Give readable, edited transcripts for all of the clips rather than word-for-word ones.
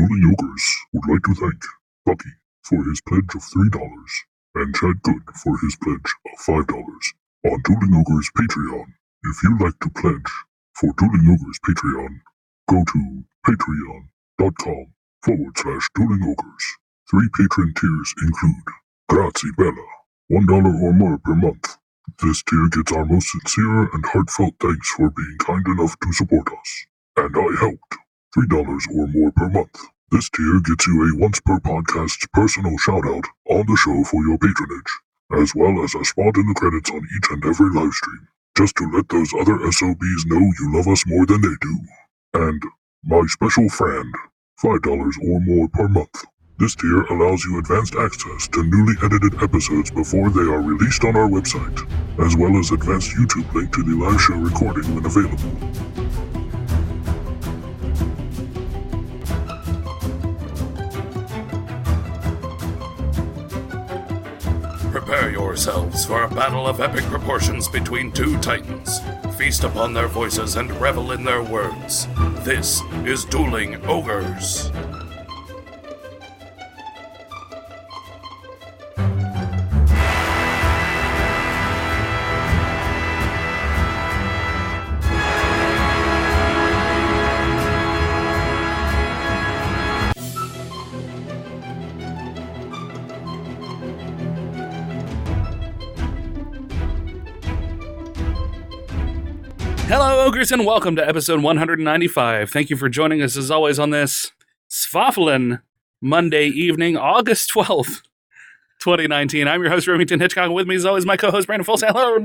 Dueling Ogres would like to thank Bucky for his pledge of $3 and Chad Good for his pledge of $5 on Dueling Ogres Patreon. If you'd like to pledge for Dueling Ogres Patreon, go to patreon.com/Dueling Ogres. 3 patron tiers include Grazie Bella, $1 or more per month. This tier gets our most sincere and heartfelt thanks for being kind enough to support us. And I helped, $3 or more per month. This tier gets you a once per podcast personal shoutout on the show for your patronage, as well as a spot in the credits on each and every livestream, just to let those other SOBs know you love us more than they do. And my special friend, $5 or more per month. This tier allows you advanced access to newly edited episodes before they are released on our website, as well as advanced YouTube link to the live show recording when available. Prepare yourselves for a battle of epic proportions between two titans. Feast upon their voices and revel in their words. This is Dueling Ogres. Hello, Ogres, and welcome to episode 195. Thank you for joining us, as always, on this Swafflin Monday evening, August 12th, 2019. I'm your host, Remington Hitchcock, and with me, as always, my co-host, Brandon Folsom. Hello,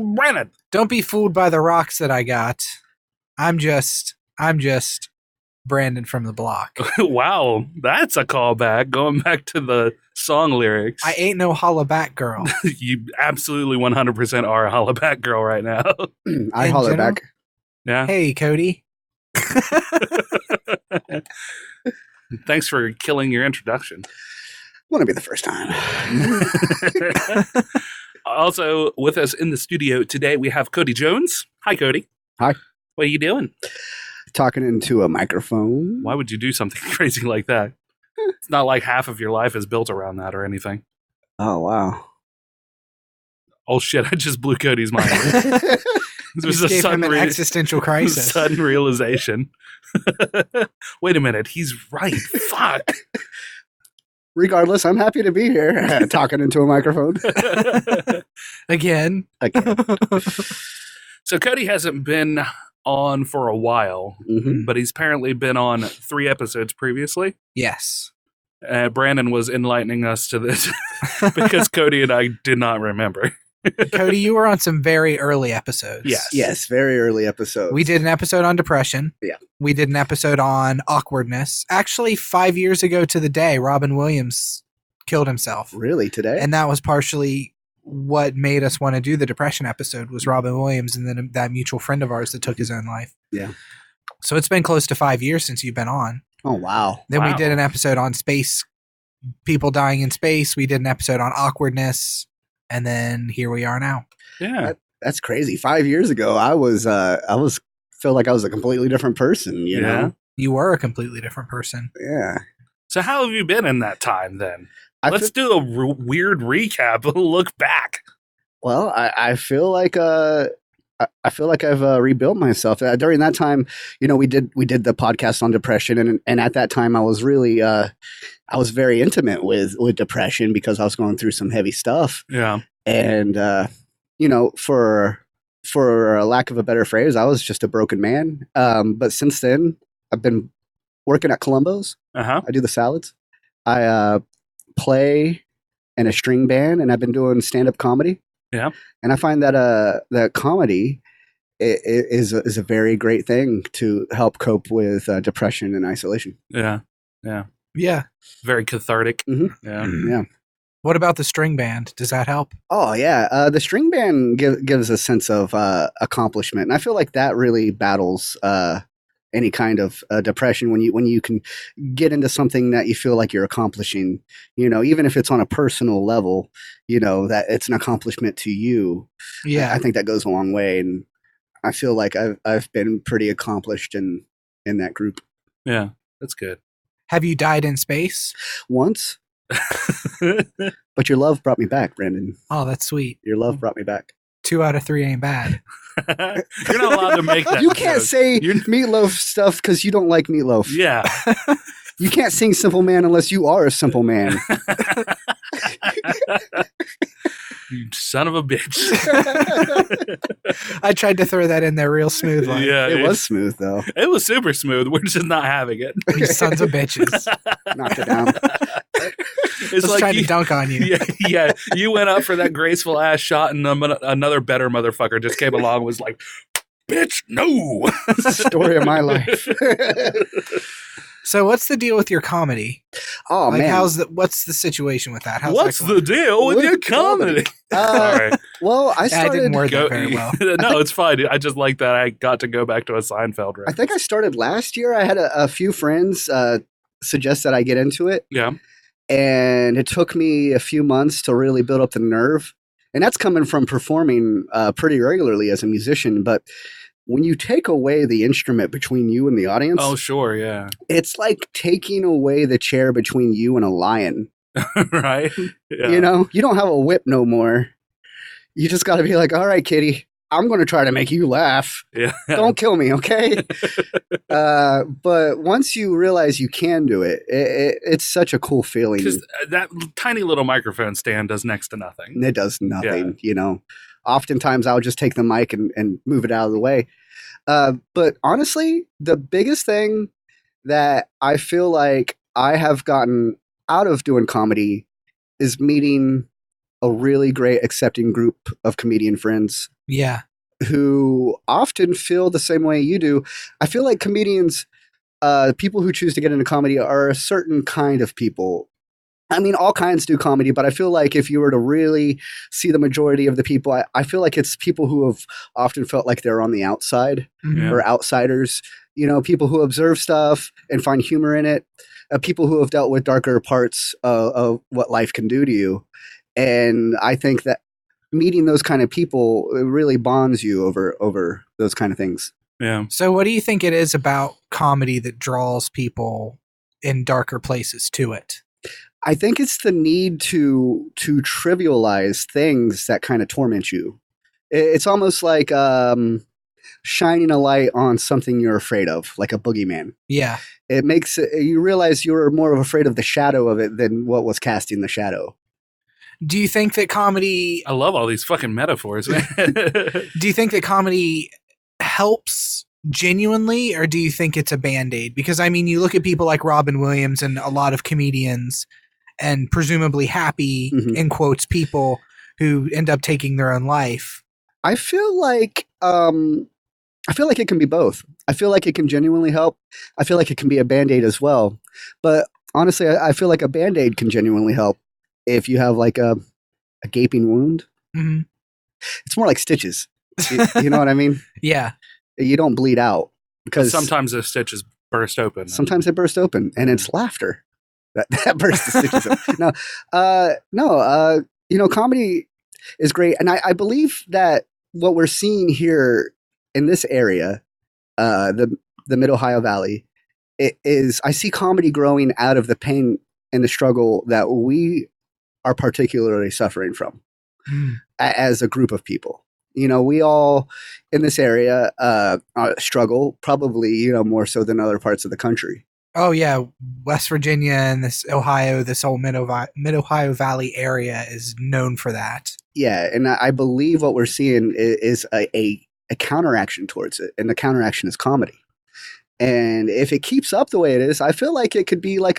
Brandon. Don't be fooled by the rocks that I got. I'm just Brandon from the block. Wow, that's a callback, going back to the song lyrics. I ain't no holla back girl. You absolutely 100% are a holla back girl right now. I holler back. Yeah. Hey, Cody. Thanks for killing your introduction. Wouldn't be the first time. Also, with us in the studio today, we have Cody Jones. Hi, Cody. Hi. What are you doing? Talking into a microphone. Why would you do something crazy like that? It's not like half of your life is built around that or anything. Oh, wow. Oh, shit. I just blew Cody's mind. This was Gave him an existential crisis. Sudden realization. Wait a minute. He's right. Fuck. Regardless, I'm happy to be here. Talking into a microphone. Again. So Cody hasn't been on for a while, but he's apparently been on 3 episodes previously. Yes. Brandon was enlightening us to this because Cody and I did not remember. Cody, you were on some very early episodes. Yes, very early episodes. We did an episode on depression. Yeah. We did an episode on awkwardness. Actually, 5 years ago to the day, Robin Williams killed himself. Really, today? And that was partially what made us want to do the depression episode, was Robin Williams and then that mutual friend of ours that took his own life. Yeah. So it's been close to 5 years since you've been on. Oh, wow. Then we did an episode on space, people dying in space. We did an episode on awkwardness. And then here we are now. Yeah. That's crazy. 5 years ago, I feel like I was a completely different person, you know? You were a completely different person. Yeah. So how have you been in that time then? Let's do a weird recap. Look back. Well, I feel like I've rebuilt myself. During that time, you know, we did the podcast on depression, and at that time, I was really I was very intimate with depression because I was going through some heavy stuff. Yeah, and you know, for a lack of a better phrase, I was just a broken man. But since then, I've been working at Columbo's. I do the salads. I play in a string band, and I've been doing stand-up comedy. Yeah, and I find that that comedy is a very great thing to help cope with depression and isolation. Yeah. Very cathartic. Mm-hmm. Yeah. What about the string band? Does that help? Oh yeah, the string band gives a sense of accomplishment, and I feel like that really battles any kind of depression when you can get into something that you feel like you're accomplishing, you know, even if it's on a personal level, you know, that it's an accomplishment to you. Yeah. I think that goes a long way. And I feel like I've been pretty accomplished in that group. Yeah, that's good. Have you died in space? Once, but your love brought me back, Brandon. Oh, that's sweet. Your love brought me back. 2 out of 3 ain't bad. You're not allowed to make that. You can't joke. say meatloaf stuff because you don't like meatloaf. Yeah. You can't sing Simple Man unless you are a simple man. You son of a bitch. I tried to throw that in there real smooth. Like, Yeah, It was smooth, though. It was super smooth. We're just not having it. you sons of bitches. Knocked it down. It's Just trying to dunk on you. Yeah. You went up for that graceful ass shot, and another better motherfucker just came along and was like, bitch, no. Story of my life. So what's the deal with your comedy? Oh, Like, man. what's the situation with that? How's What's that the deal with your comedy? All right. Well, I I started. didn't word that very well. No, it's fine. I just like that I got to go back to a Seinfeld I reference. think I started last year. I had a few friends suggest that I get into it. Yeah. And it took me a few months to really build up the nerve. And that's coming from performing pretty regularly as a musician. But when you take away the instrument between you and the audience, Oh, sure. Yeah. it's like taking away the chair between you and a lion. Right. Yeah. You know, you don't have a whip no more. You just got to be like, all right, kitty, I'm going to try to make you laugh. Yeah. Don't kill me, okay? But once you realize you can do it, it's such a cool feeling. Because that tiny little microphone stand does next to nothing. It does nothing, you know. Oftentimes I'll just take the mic and move it out of the way. But honestly, the biggest thing that I feel like I have gotten out of doing comedy is meeting a really great accepting group of comedian friends Yeah. who often feel the same way you do. I feel like comedians, people who choose to get into comedy are a certain kind of people. I mean, all kinds do comedy, but I feel like if you were to really see the majority of the people, I feel like it's people who have often felt like they're on the outside Mhm. Yeah. or outsiders, you know, people who observe stuff and find humor in it, people who have dealt with darker parts of what life can do to you. And I think that meeting those kind of people really bonds you over those kind of things. Yeah. So what do you think it is about comedy that draws people in darker places to it? I think it's the need to trivialize things that kind of torment you. It's almost like shining a light on something you're afraid of, like a boogeyman. Yeah. It makes you realize you're more afraid of the shadow of it than what was casting the shadow. Do you think that comedy I love all these fucking metaphors, man. do you think that comedy helps genuinely, or do you think it's a band-aid? Because I mean, you look at people like Robin Williams and a lot of comedians and presumably happy Mhm. in quotes people who end up taking their own life. I feel like it can be both. I feel like it can genuinely help. I feel like it can be a Band-Aid as well. But honestly, I feel like a Band-Aid can genuinely help if you have like a gaping wound. Mhm. It's more like stitches. You know what I mean? Yeah. You don't bleed out because Sometimes the stitches burst open. sometimes they burst open, and it's laughter that bursts the stitches open. You know, comedy is great, and I believe that what we're seeing here in this area, the Mid-Ohio Valley, it is I see comedy growing out of the pain and the struggle that we are particularly suffering from Mm. as a group of people. You know, we all in this area struggle, probably, you know, more so than other parts of the country. Oh yeah, West Virginia and this Ohio, this whole Mid-Ohio Valley area is known for that. Yeah, and I believe what we're seeing is a counteraction towards it, and the counteraction is comedy. And if it keeps up the way it is, I feel like it could be like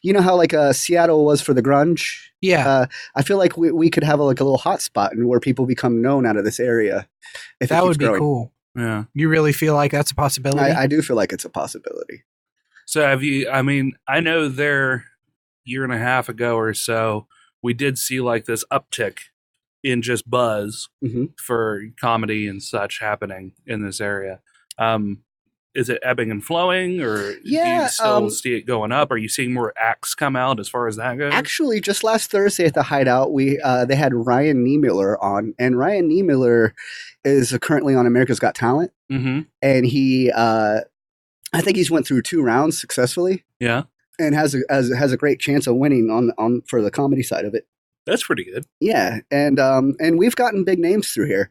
you know how like Seattle was for the grunge? Yeah, I feel like we could have like a little hot spot and where people become known out of this area. If it that keeps would be growing. cool. Yeah. You really feel like that's a possibility? I do feel like it's a possibility. So have you, I mean, I know there year and a half ago or so, we did see like this uptick in just buzz Mhm. for comedy and such happening in this area. Is it ebbing and flowing, or do Yeah, you still see it going up? Are you seeing more acts come out as far as that goes? Actually, just last Thursday at the Hideout, they had Ryan Niemiller on, and Ryan Niemiller is currently on America's Got Talent, Mm-hmm. and I think he's went through 2 rounds successfully. Yeah. And has a great chance of winning on for the comedy side of it. That's pretty good. Yeah, and we've gotten big names through here.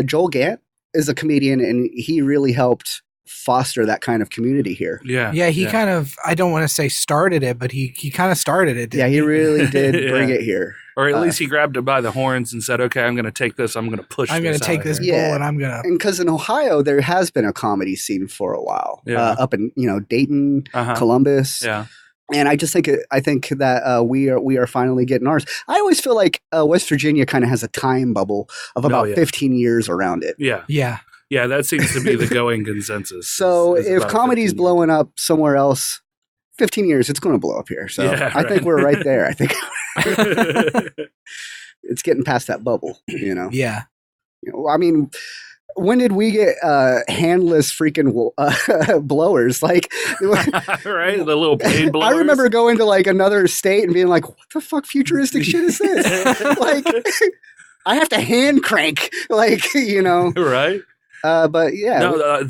Joel Gant is a comedian, and he really helped foster that kind of community here. Yeah. Yeah, he kind of, I don't want to say started it, but he kind of started it. Yeah, he really did bring it here. Or at least he grabbed it by the horns and said, okay, I'm going to take this. I'm going to push I'm going to take this bull and I'm going to. And because in Ohio, there has been a comedy scene for a while. Up in, Dayton, Columbus. Yeah. And I just think that we are finally getting ours. I always feel like West Virginia kind of has a time bubble of about 15 years around it. Yeah. Yeah. Yeah, that seems to be the going consensus. So if comedy's blowing up somewhere else, 15 years, it's going to blow up here. So I think we're right there. I think it's getting past that bubble, Yeah. I mean, when did we get handless freaking blowers? Like, right? The little blade blowers. I remember going to like another state and being like, what the fuck futuristic shit is this? Like, I have to hand crank, like, Right. But yeah. No,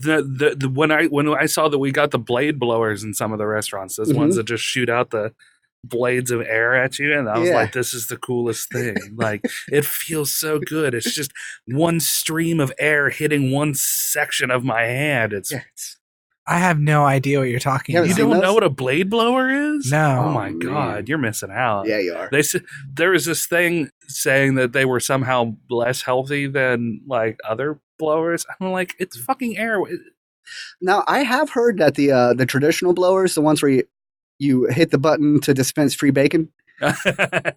when I saw that we got the blade blowers in some of the restaurants, those ones that just shoot out the blades of air at you, and I was like, this is the coolest thing. Like, it feels so good. It's just one stream of air hitting one section of my hand. I have no idea what you're talking about. You don't know what a blade blower is? No. Oh my God, you're missing out. Yeah, you are. They said there was this thing saying that they were somehow less healthy than like other blowers. I'm like, it's fucking air. Now, I have heard that the traditional blowers, the ones where you hit the button to dispense free bacon. I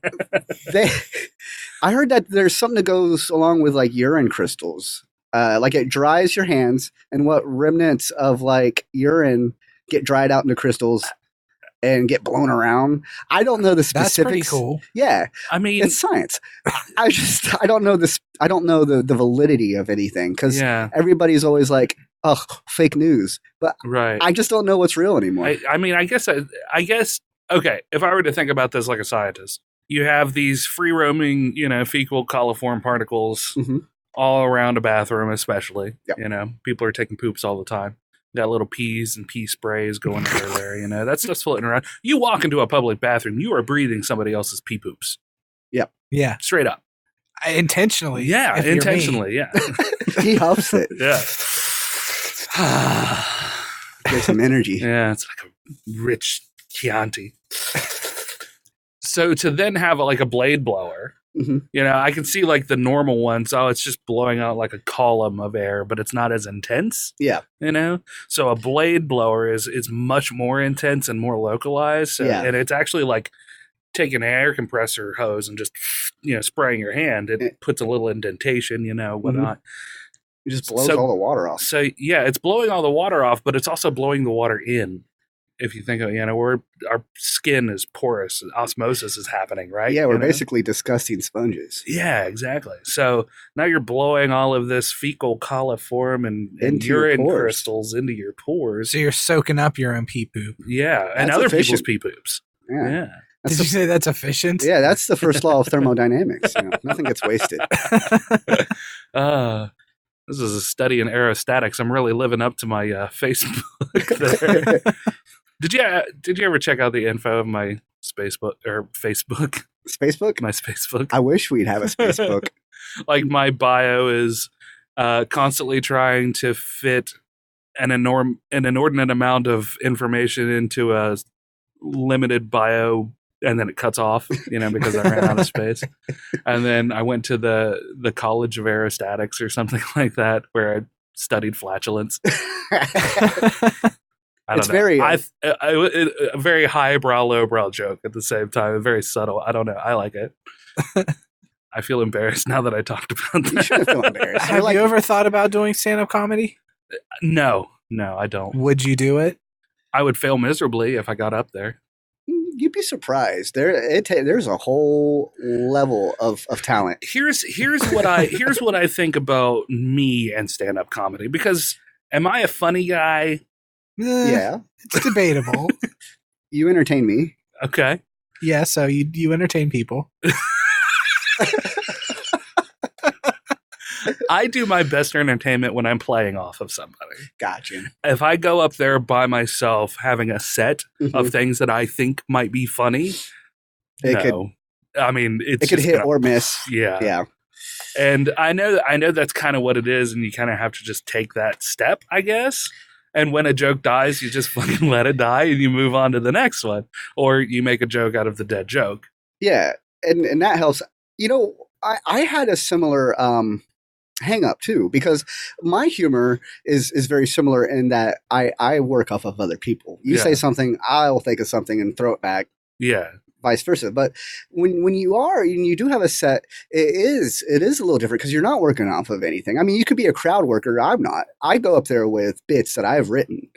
heard that there's something that goes along with like urine crystals. Like it dries your hands, and what remnants of like urine get dried out into crystals and get blown around. I don't know the specifics. That's pretty cool. Yeah. I mean, it's science. I don't know this. I don't know the validity of anything because everybody's always like, oh, fake news. But I just don't know what's real anymore. I mean, I guess, okay, if I were to think about this like a scientist, you have these free roaming, fecal coliform particles all around a bathroom, especially. Yep. People are taking poops all the time. Got little peas and pea sprays going everywhere. That stuff's floating around. You walk into a public bathroom, you are breathing somebody else's pee poops. Yep. Yeah. Straight up. Intentionally. Yeah, intentionally. Yeah. He huffs it. Yeah. There's some energy. Yeah, it's like a rich Chianti. So to then have like a blade blower, I can see like the normal ones. Oh, it's just blowing out like a column of air, but it's not as intense. Yeah. So a blade blower is much more intense and more localized. And it's actually like taking an air compressor hose and just, spraying your hand. It puts a little indentation, whatnot. It just blows all the water off. So yeah, it's blowing all the water off, but it's also blowing the water in. If you think of, our skin is porous, osmosis is happening, right? Yeah, we're basically disgusting sponges. Yeah, exactly. So now you're blowing all of this fecal coliform and urine crystals into your pores. So you're soaking up your own pee poop. Yeah, and other people's pee poops. Yeah. Did you say that's efficient? Yeah, that's the first law of thermodynamics. Nothing gets wasted. This is a study in aerostatics. I'm really living up to my Facebook there. Did you ever check out the info of my Facebook? Spacebook? My Spacebook. I wish we'd have a Spacebook. Like my bio is constantly trying to fit an inordinate amount of information into a limited bio, and then it cuts off, because I ran out of space. And then I went to the College of Aerostatics or something like that, where I studied flatulence. It's very a very highbrow, lowbrow joke at the same time. Very subtle. I don't know. I like it. I feel embarrassed now that I talked about that. You should feel embarrassed. Have you ever thought about doing stand-up comedy? No, I don't. Would you do it? I would fail miserably if I got up there. You'd be surprised. There's a whole level of talent. Here's what I think about me and stand-up comedy. Because am I a funny guy? Yeah, it's debatable. You entertain me. Okay. Yeah, so you entertain people. I do my best entertainment when I'm playing off of somebody. Gotcha. If I go up there by myself having a set of things that I think might be funny, It it's could hit or miss. Yeah. Yeah. And I know that's kind of what it is, and you kind of have to just take that step, I guess. And when a joke dies, you just fucking let it die and you move on to the next one. Or you make a joke out of the dead joke. Yeah. And that helps. You know, I had a similar hang up too, because my humor is very similar in that I work off of other people. You say something, I'll think of something and throw it back. Yeah. Vice versa. But when you do have a set, it is a little different because you're not working off of anything. I mean, you could be a crowd worker. I'm not. I go up there with bits that I've written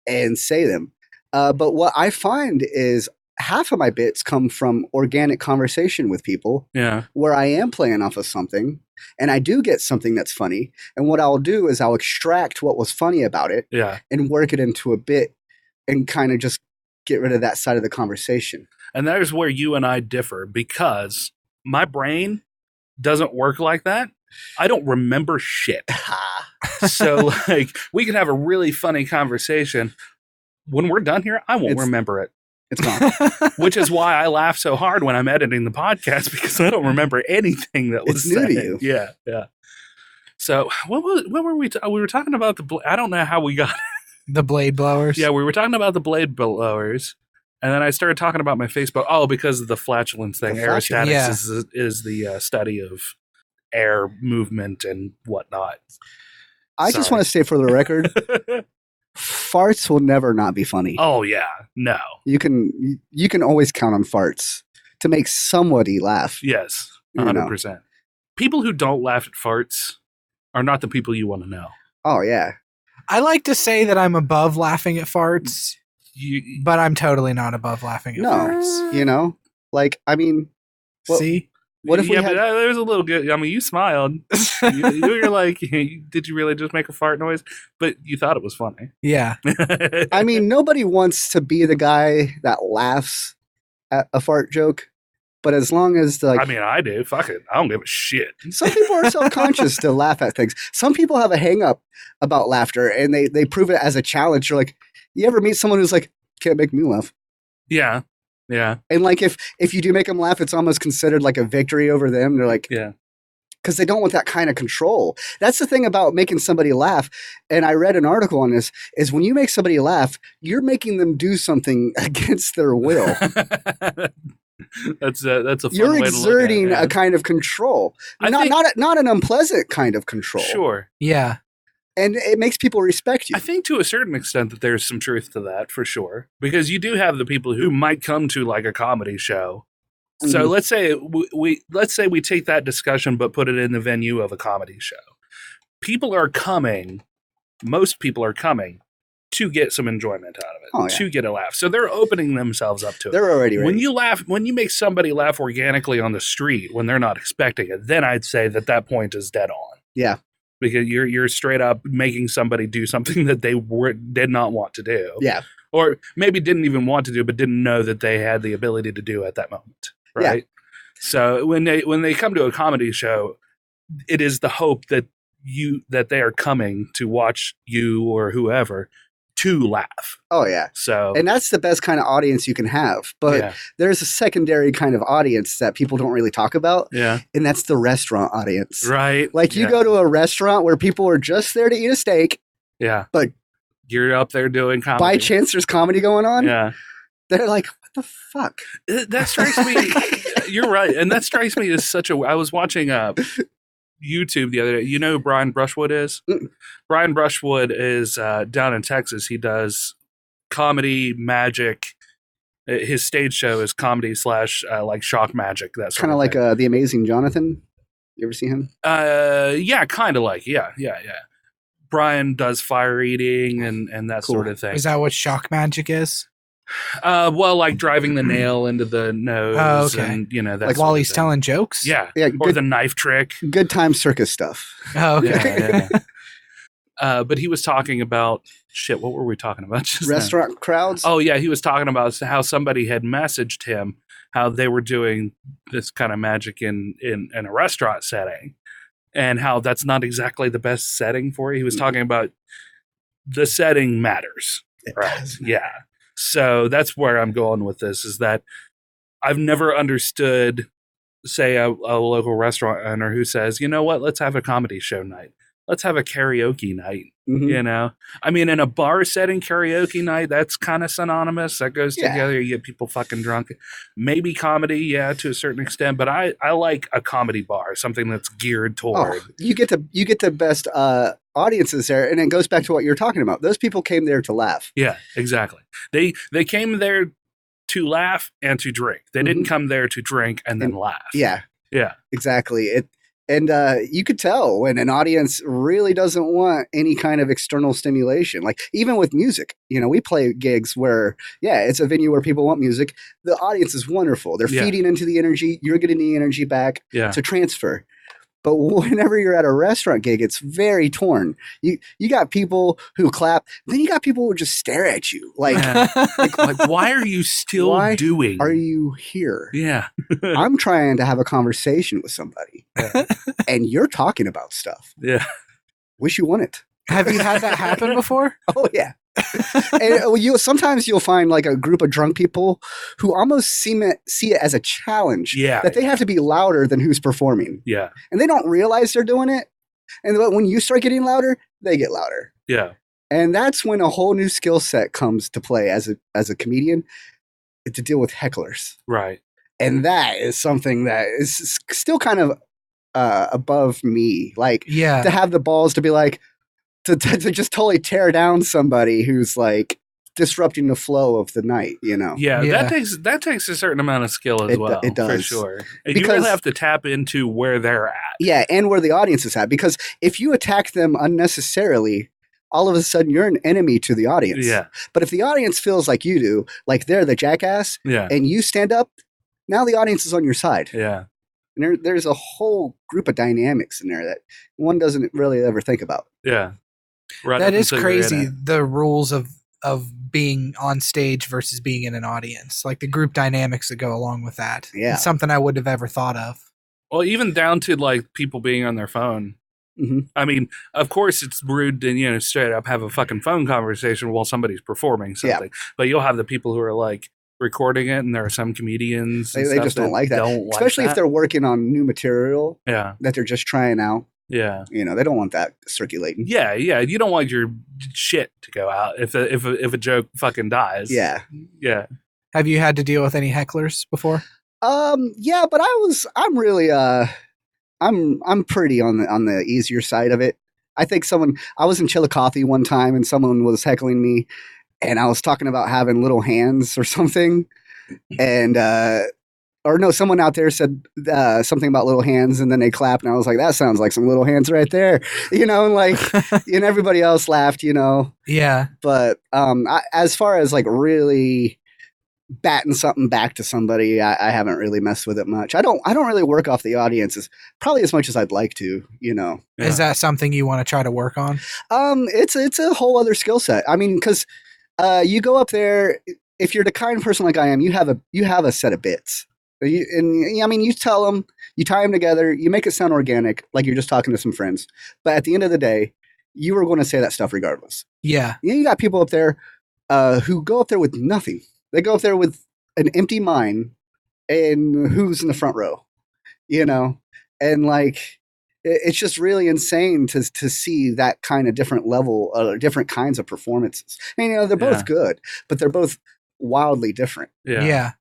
and say them. But what I find is half of my bits come from organic conversation with people where I am playing off of something and I do get something that's funny. And what I'll do is I'll extract what was funny about it and work it into a bit and kind of just get rid of that side of the conversation. And that is where you and I differ, because my brain doesn't work like that. I don't remember shit. So like we can have a really funny conversation. When we're done here, I won't remember it. It's gone. Which is why I laugh so hard when I'm editing the podcast, because I don't remember anything that was new said. to you. Yeah, yeah. So what were we? We were talking about I don't know how we got the blade blowers. Yeah, we were talking about the blade blowers, and then I started talking about my Facebook. Oh, because of the flatulence thing. Aerostatics is the study of air movement and whatnot. I just want to say for the record, farts will never not be funny. Oh yeah, no. You can always count on farts to make somebody laugh. Yes, 100%. People who don't laugh at farts are not the people you want to know. Oh yeah. I like to say that I'm above laughing at farts, but I'm totally not above laughing at farts. You know, like I mean, see. What if we had... but there's a little good. I mean, you smiled. You're like, did you really just make a fart noise? But you thought it was funny. Yeah. I mean, nobody wants to be the guy that laughs at a fart joke. But as long as I mean, I do. Fuck it. I don't give a shit. Some people are self-conscious to laugh at things. Some people have a hang-up about laughter, and they prove it as a challenge. You're like, you ever meet someone who's like, can't make me laugh? Yeah. Yeah. And like if you do make them laugh, it's almost considered like a victory over them. They're like, yeah, because they don't want that kind of control. That's the thing about making somebody laugh. And I read an article on this, is when you make somebody laugh, you're making them do something against their will. That's a fun you're way exerting to look at it, a kind of control. Not an unpleasant kind of control. Sure. Yeah. And it makes people respect you. I think to a certain extent that there's some truth to that, for sure. Because you do have the people who might come to like a comedy show. Mm-hmm. So let's say we take that discussion but put it in the venue of a comedy show. Most people are coming to get some enjoyment out of it, to get a laugh. So they're opening themselves up to it. They're already ready. When you make somebody laugh organically on the street when they're not expecting it, then I'd say that point is dead on. Yeah. Because you're straight up making somebody do something that they did not want to do. Yeah. Or maybe didn't even want to do, but didn't know that they had the ability to do at that moment. Right. Yeah. So when they come to a comedy show, it is the hope that they are coming to watch you or whoever to laugh. Oh yeah. And that's the best kind of audience you can have. But there's a secondary kind of audience that people don't really talk about. Yeah. And that's the restaurant audience. Right. Like you go to a restaurant where people are just there to eat a steak. Yeah. But you're up there doing comedy. By chance there's comedy going on. Yeah. They're like, what the fuck? That strikes me. You're right. And that strikes me as I was watching YouTube the other day. You know who Brian Brushwood is? Brian Brushwood is down in Texas. He does comedy, magic. His stage show is comedy / like shock magic. That's kind of like The Amazing Jonathan. You ever see him? Yeah, kind of like. Yeah. Brian does fire eating and that sort of thing. Is that what shock magic is? Well, like driving the nail into the nose, and that like while he's telling jokes. Yeah, or the knife trick. Good time circus stuff. Oh, okay. Yeah. But he was talking about shit. What were we talking about? Just restaurant crowds. Oh yeah, he was talking about how somebody had messaged him how they were doing this kind of magic in a restaurant setting, and how that's not exactly the best setting for it. He was talking about the setting matters, right? Yeah. So that's where I'm going with this, is that I've never understood, say, a local restaurant owner who says, you know what, let's have a comedy show night. Let's have a karaoke night. Mhm. You know, I mean, in a bar setting, karaoke night, that's kind of synonymous. That goes together. You get people fucking drunk. Maybe comedy, yeah, to a certain extent. But I like a comedy bar, something that's geared toward. You get the best audiences there, and it goes back to what you're talking about. Those people came there to laugh. Yeah, exactly. They came there to laugh and to drink. They didn't come there to drink and then laugh. Yeah, yeah, exactly. And you could tell when an audience really doesn't want any kind of external stimulation. Like even with music, you know, we play gigs where, it's a venue where people want music. The audience is wonderful. They're feeding into the energy. You're getting the energy back to transfer. But whenever you're at a restaurant gig, it's very torn. You got people who clap, then you got people who just stare at you. Like, like why are you still doing? Are you here? Yeah. I'm trying to have a conversation with somebody. And you're talking about stuff. Yeah. Wish you wouldn't. Have you had that happen before? Oh, yeah. And sometimes you'll find like a group of drunk people who almost see it as a challenge that they have to be louder than who's performing. Yeah. And they don't realize they're doing it. And when you start getting louder, they get louder. Yeah. And that's when a whole new skill set comes to play as a comedian, to deal with hecklers. Right. And that is something that is still kind of above me. Like to have the balls to be like, to just totally tear down somebody who's like disrupting the flow of the night, you know? Yeah. That takes a certain amount of skill as well. It does. For sure. Because, you really have to tap into where they're at. Yeah, and where the audience is at. Because if you attack them unnecessarily, all of a sudden you're an enemy to the audience. Yeah. But if the audience feels like you do, like they're the jackass, and you stand up, now the audience is on your side. Yeah. And there's a whole group of dynamics in there that one doesn't really ever think about. Yeah. Right. That is crazy, the rules of being on stage versus being in an audience. Like the group dynamics that go along with that. Yeah. It's something I wouldn't have ever thought of. Well, even down to like people being on their phone. Mm-hmm. I mean, of course it's rude to, straight up have a fucking phone conversation while somebody's performing something. Yeah. But you'll have the people who are like recording it, and there are some comedians they just don't like that. Especially if they're working on new material that they're just trying out. Yeah. They don't want that circulating. Yeah, yeah. You don't want your shit to go out if a joke fucking dies. Yeah. Yeah. Have you had to deal with any hecklers before? Yeah, but I'm really I'm pretty on the easier side of it. I think I was in Chillicothe one time and someone was heckling me and I was talking about having little hands or something. And or no, someone out there said something about little hands, and then they clapped, and I was like, "That sounds like some little hands right there," and like, and everybody else laughed, Yeah. But as far as like really batting something back to somebody, I haven't really messed with it much. I don't really work off the audience probably as much as I'd like to. Yeah. Is that something you want to try to work on? It's a whole other skill set. I mean, because you go up there, if you're the kind of person like I am, you have a set of bits. You tell them, you tie them together, you make it sound organic, like you're just talking to some friends. But at the end of the day, you were going to say that stuff regardless. Yeah. You got people up there who go up there with nothing. They go up there with an empty mind and who's in the front row, and like it's just really insane to see that kind of different level, different kinds of performances. And, they're both good, but they're both wildly different. Yeah.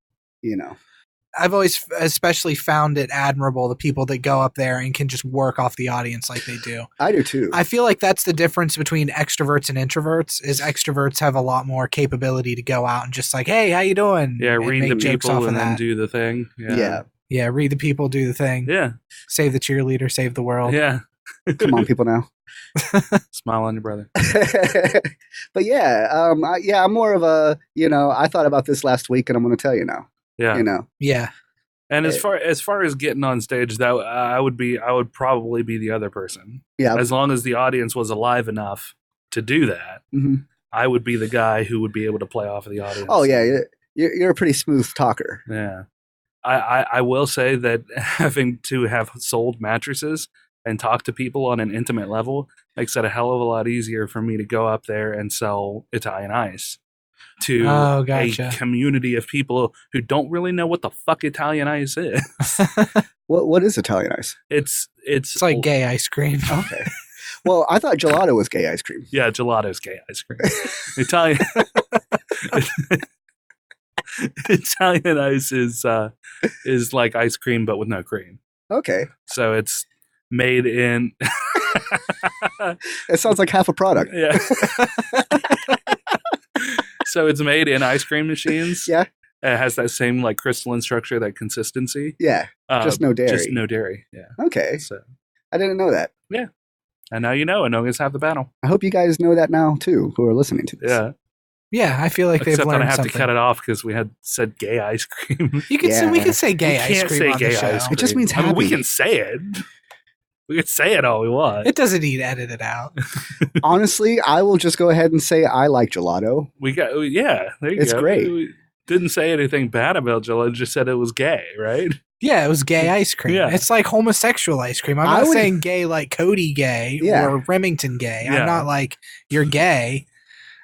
I've always especially found it admirable, the people that go up there and can just work off the audience like they do. I do too. I feel like that's the difference between extroverts and introverts, is extroverts have a lot more capability to go out and just like, hey, how you doing? Yeah, and read the people and then do the thing. Yeah. Yeah, read the people, do the thing. Yeah. Save the cheerleader, save the world. Yeah. Come on, people now. Smile on your brother. But yeah, I'm more of a, I thought about this last week and I'm going to tell you now. Yeah. Yeah. And as far as getting on stage, that I would probably be the other person. Yeah. As long as the audience was alive enough to do that, I would be the guy who would be able to play off of the audience. Oh yeah, you're a pretty smooth talker. Yeah. I will say that having to have sold mattresses and talk to people on an intimate level makes it a hell of a lot easier for me to go up there and sell Italian ice to a community of people who don't really know what the fuck Italian ice is. What is Italian ice? It's like gay ice cream. Okay. Well, I thought gelato was gay ice cream. Yeah, gelato's gay ice cream. Italian Italian ice is like ice cream but with no cream. Okay. So it's made in It sounds like half a product. Yeah. So it's made in ice cream machines. Yeah. It has that same like crystalline structure, that consistency. Yeah. Just no dairy. Just no dairy. Yeah. Okay. So I didn't know that. Yeah. And now you know, and no one's half the battle. I hope you guys know that now too, who are listening to this. Yeah. Yeah, I feel like Except they've learned that I have something. to cut it off because we had said gay ice cream. You can say, we can say gay ice can't cream say on gay the show. ice cream. It just means happy. we can say it. We can say it all we want. It doesn't need edited out. Honestly, I will just go ahead and say I like gelato. There you It's go. great. We didn't say anything bad about gelato, just said it was gay, right? Yeah, it was gay ice cream. Yeah. It's like homosexual ice cream. I'm not saying gay like Cody gay or Remington gay. Yeah. I'm not like you're gay.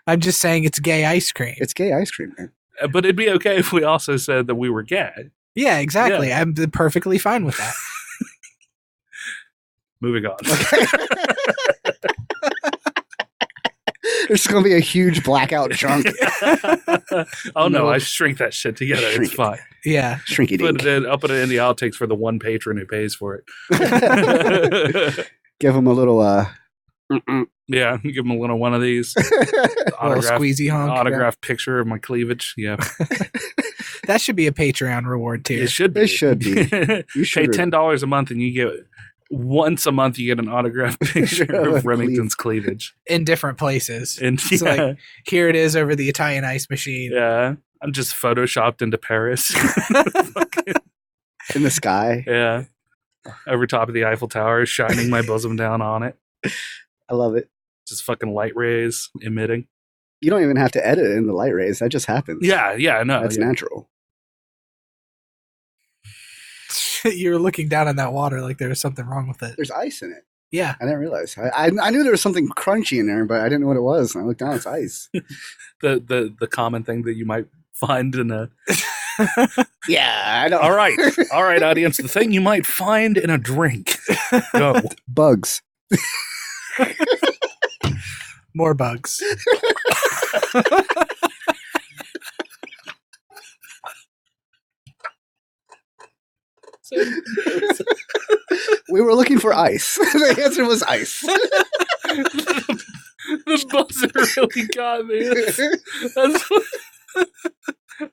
I'm just saying it's gay ice cream. It's gay ice cream, man. But it'd be okay if we also said that we were gay. Yeah, exactly. Yeah. I'm perfectly fine with that. Moving on. Okay. There's going to be a huge blackout chunk. Oh no, I shrink that shit together. It's fine. Yeah. Shrinky dink. I'll put it in the outtakes for the one patron who pays for it. Give him a little Yeah, give him a little one of these. Little squeezy honk. Autograph picture of my cleavage. Yeah. That should be a Patreon reward too. It should be. It should be. You pay $10 a month and you get once a month you get an autographed picture of Remington's cleavage. In different places. And So like here it is over the Italian ice machine. Yeah. I'm just photoshopped into Paris. in the sky. Yeah. Over top of the Eiffel Tower, shining my bosom down on it. I love it. Just fucking light rays emitting. You don't even have to edit in the light rays. That just happens. Yeah, I know. That's natural. You were looking down in that water like there was something wrong with it. There's ice in it. Yeah. I didn't realize. I knew there was something crunchy in there, but I didn't know what it was. And I looked down, it's ice. The common thing that you might find in a... Yeah, I know. All right, audience. The thing you might find in a drink. Go. Bugs. More bugs. We were looking for ice. The answer was ice. The buzzer really got me. That's what,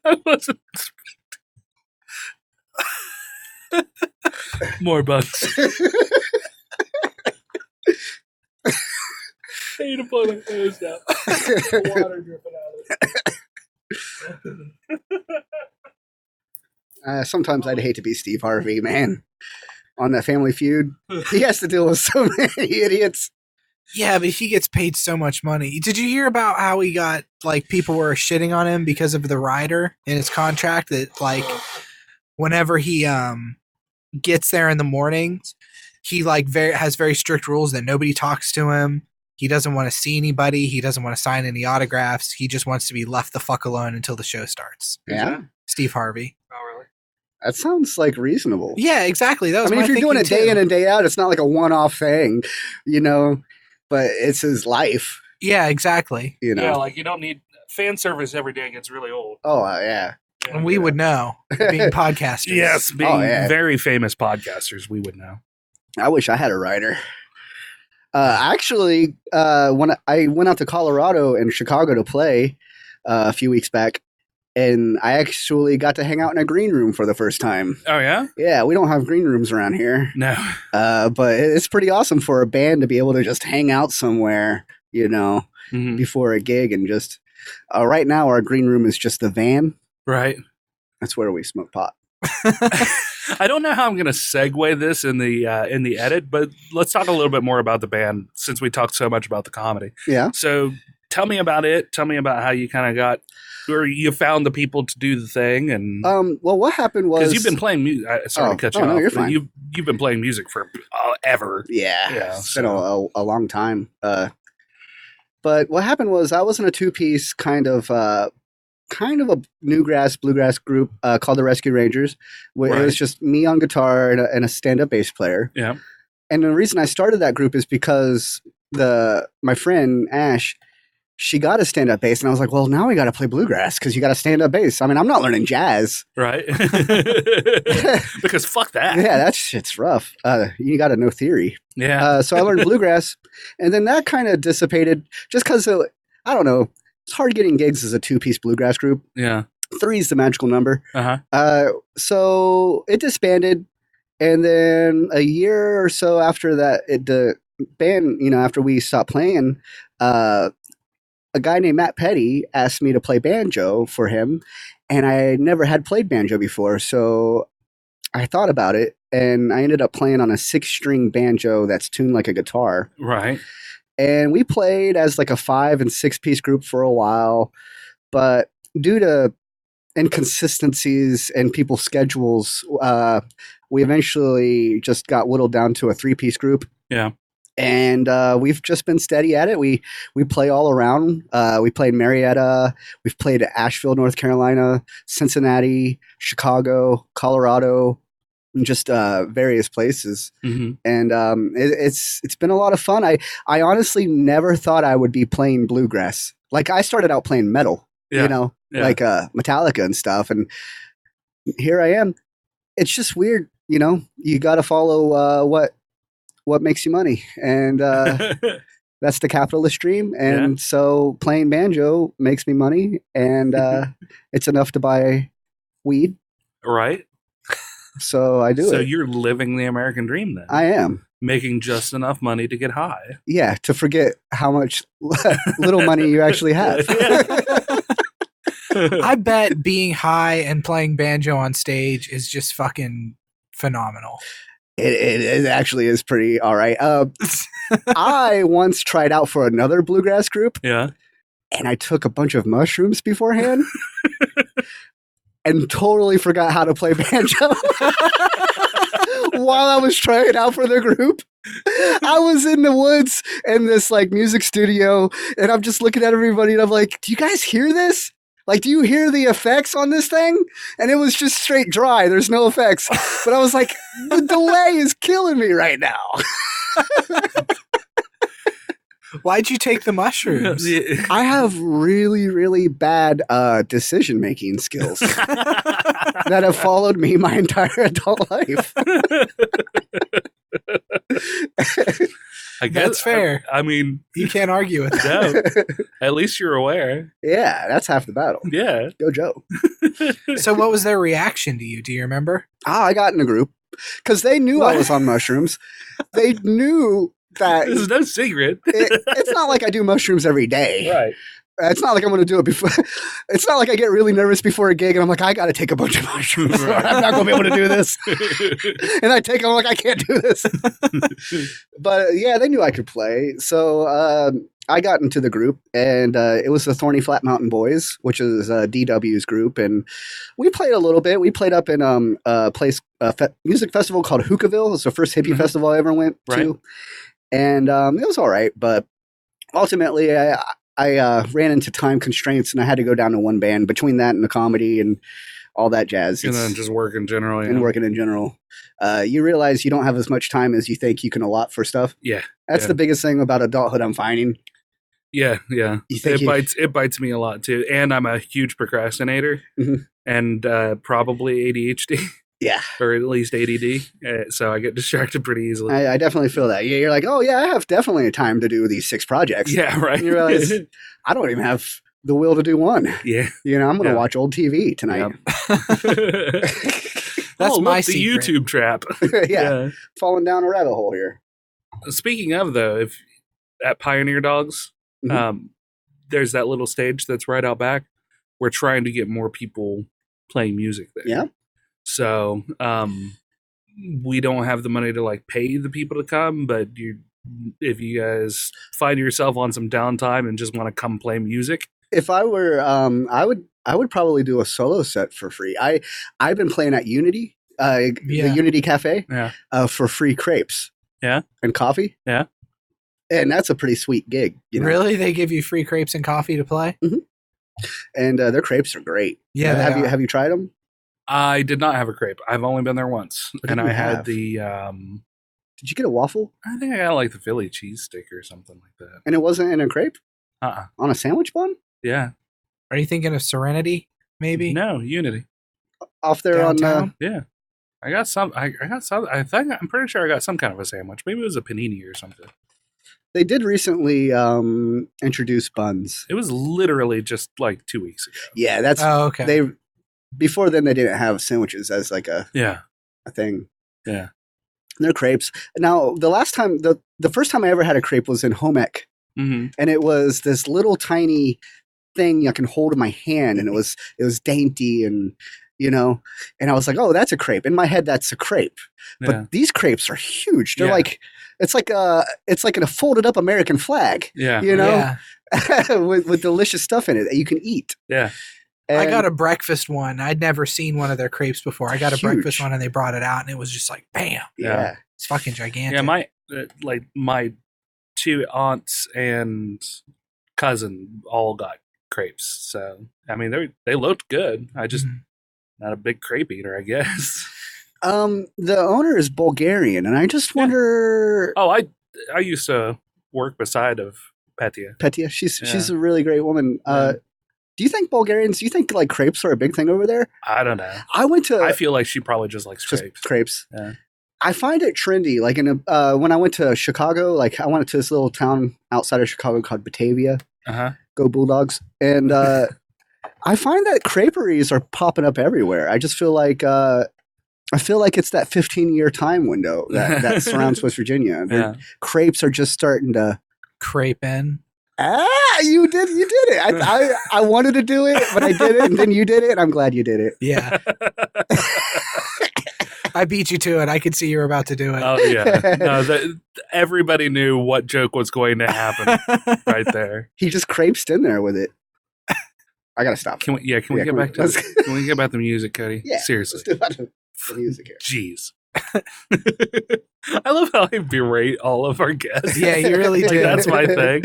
I wasn't. More bugs. I need to blow my nose now. Water dripping out of it. Sometimes I'd hate to be Steve Harvey, man. On that Family Feud, he has to deal with so many idiots. Yeah, but he gets paid so much money. Did you hear about how he got, like, people were shitting on him because of the rider in his contract that, like, whenever he gets there in the morning, he, like, has very strict rules that nobody talks to him. He doesn't want to see anybody. He doesn't want to sign any autographs. He just wants to be left the fuck alone until the show starts. Yeah? Steve Harvey. Oh, really? That sounds like reasonable. Yeah, exactly. That was if you're doing it day in and day out, it's not like a one-off thing, you know, but it's his life. Yeah, exactly. You know? Yeah, like you don't need fan service every day gets really old. Oh, yeah. And we would know, being podcasters. Yes, being very famous podcasters, we would know. I wish I had a rider. Actually, when I went out to Colorado and Chicago to play a few weeks back, and I actually got to hang out in a green room for the first time. Oh, yeah? Yeah, we don't have green rooms around here. No. But it's pretty awesome for a band to be able to just hang out somewhere, you know, before a gig. And just right now, our green room is just the van. Right. That's where we smoke pot. I don't know how I'm going to segue this in the edit, but let's talk a little bit more about the band since we talked so much about the comedy. Yeah. So tell me about it. Tell me about how you kind of got, or you found the people to do the thing, and well, what happened was because you've been playing music. Sorry to cut you off. no, you're but fine. You've been playing music for ever. Yeah, it's been a long time. But what happened was I was in a two-piece kind of a newgrass bluegrass group called the Rescue Rangers. Where It was just me on guitar and a stand-up bass player. Yeah. And the reason I started that group is because my friend Ash, she got a stand-up bass, and I was like, well, now we got to play bluegrass because you got a stand-up bass. I mean, I'm not learning jazz. Right. Because fuck that. Yeah, that shit's rough. You got to know theory. Yeah. So I learned bluegrass, and then that kind of dissipated just because, I don't know, it's hard getting gigs as a two-piece bluegrass group. Yeah. 3 is the magical number. Uh-huh. So it disbanded, and then a year or so after that, the band, after we stopped playing, a guy named Matt Petty asked me to play banjo for him, and I never had played banjo before, so I thought about it, and I ended up playing on a 6-string banjo that's tuned like a guitar. Right. And we played as like a 5 and 6-piece group for a while, but due to inconsistencies and people's schedules, we eventually just got whittled down to a 3-piece group. Yeah. And we've just been steady at it. We play all around. We played Marietta. We've played Asheville, North Carolina, Cincinnati, Chicago, Colorado, and just various places. Mm-hmm. And it's been a lot of fun. I honestly never thought I would be playing bluegrass. Like I started out playing metal, like Metallica and stuff. And here I am. It's just weird, You got to follow what makes you money, and that's the capitalist dream. And so playing banjo makes me money, and it's enough to buy weed, right? So I do it. So you're living the American dream then. I am making just enough money to get high. Yeah, to forget how much little money you actually have. I bet being high and playing banjo on stage is just fucking phenomenal. It actually is pretty all right. I once tried out for another bluegrass group. Yeah. And I took a bunch of mushrooms beforehand and totally forgot how to play banjo while I was trying out for the group. I was in the woods in this like music studio, and I'm just looking at everybody and I'm like, do you guys hear this? Like, do you hear the effects on this thing? And it was just straight dry. There's no effects. But I was like, the delay is killing me right now. Why'd you take the mushrooms? I have really, really bad decision-making skills that have followed me my entire adult life. I guess that's fair. I mean, you can't argue with that. No, at least you're aware. Yeah, that's half the battle. Yeah. Go Joe. So what was their reaction to you? Do you remember? I got in a group because they knew I was on mushrooms. They knew that. This is no secret. It's not like I do mushrooms every day. Right. It's not like I'm going to do it before. It's not like I get really nervous before a gig and I'm like, I got to take a bunch of mushrooms. Or I'm not going to be able to do this. And I take them, I'm like, I can't do this. But yeah, they knew I could play. So I got into the group, and it was the Thorny Flat Mountain Boys, which is DW's group. And we played a little bit. We played up in a place, music festival called Hookahville. It was the first hippie festival I ever went to. And it was all right. But ultimately, I ran into time constraints, and I had to go down to one band between that and the comedy and all that jazz. And then just working generally. And working in general. You realize you don't have as much time as you think you can allot for stuff. Yeah. That's the biggest thing about adulthood I'm finding. Yeah, yeah. It bites me a lot too. And I'm a huge procrastinator and probably ADHD. Yeah. Or at least ADD. So I get distracted pretty easily. I definitely feel that. Yeah, you're like, oh, yeah, I have definitely time to do these 6 projects. Yeah, right. And you realize, I don't even have the will to do one. Yeah. I'm going to watch old TV tonight. That's my the YouTube trap. Yeah. Falling down a rabbit hole here. Speaking of, though, if at Pioneer Dogs, there's that little stage that's right out back. We're trying to get more people playing music there. Yeah. So we don't have the money to like pay the people to come, but if you guys find yourself on some downtime and just want to come play music. If I were, I would probably do a solo set for free. I've been playing at Unity, the Unity Cafe, for free crepes, and coffee, and that's a pretty sweet gig. You know? Really, they give you free crepes and coffee to play, and their crepes are great. Yeah, have you tried them? I did not have a crepe. I've only been there once, and I had the. Did you get a waffle? I think I got like the Philly cheese stick or something like that. And it wasn't in a crepe? On a sandwich bun? Yeah. Are you thinking of Serenity? Maybe. No, Unity. Off there Downtown? on. Yeah. I got some. I got some. I'm pretty sure I got some kind of a sandwich. Maybe it was a panini or something. They did recently introduce buns. It was literally just like 2 weeks ago. Yeah, that's. Oh, okay. Before then they didn't have sandwiches as like a thing. Yeah. They're crepes. Now the last time the first time I ever had a crepe was in home ec. And it was this little tiny thing I can hold in my hand, and it was dainty, and and I was like, oh, that's a crepe. In my head, that's a crepe. But these crepes are huge. They're like it's like a folded up American flag. With delicious stuff in it that you can eat. Yeah. And I got a breakfast one. I'd never seen one of their crepes before. I got a breakfast one, and they brought it out, and it was just like, bam. Yeah. It's fucking gigantic. Yeah, my 2 aunts and cousin all got crepes. So, I mean, they looked good. I just not a big crepe eater, I guess. The owner is Bulgarian, and I just wonder. Oh, I used to work beside of Petya. She's a really great woman. Do you think like crepes are a big thing over there? I don't know. I feel like she probably just likes crepes. Crepes. Yeah. I find it trendy. Like when I went to Chicago, like I went to this little town outside of Chicago called Batavia. Go Bulldogs! And I find that creperies are popping up everywhere. I just feel like it's that 15-year time window that surrounds West Virginia. Crepes are just starting to crepe in. You did it. I wanted to do it, but I did it, and then you did it, and I'm glad you did it. Yeah. I beat you to it. I could see you were about to do it. Oh, yeah. No, everybody knew what joke was going to happen right there. He just crepes in there with it. I gotta stop. Can we get back to the music, Cody? Yeah, seriously. Let's do the music here. Jeez. I love how I berate all of our guests. Yeah, you really do. That's my thing.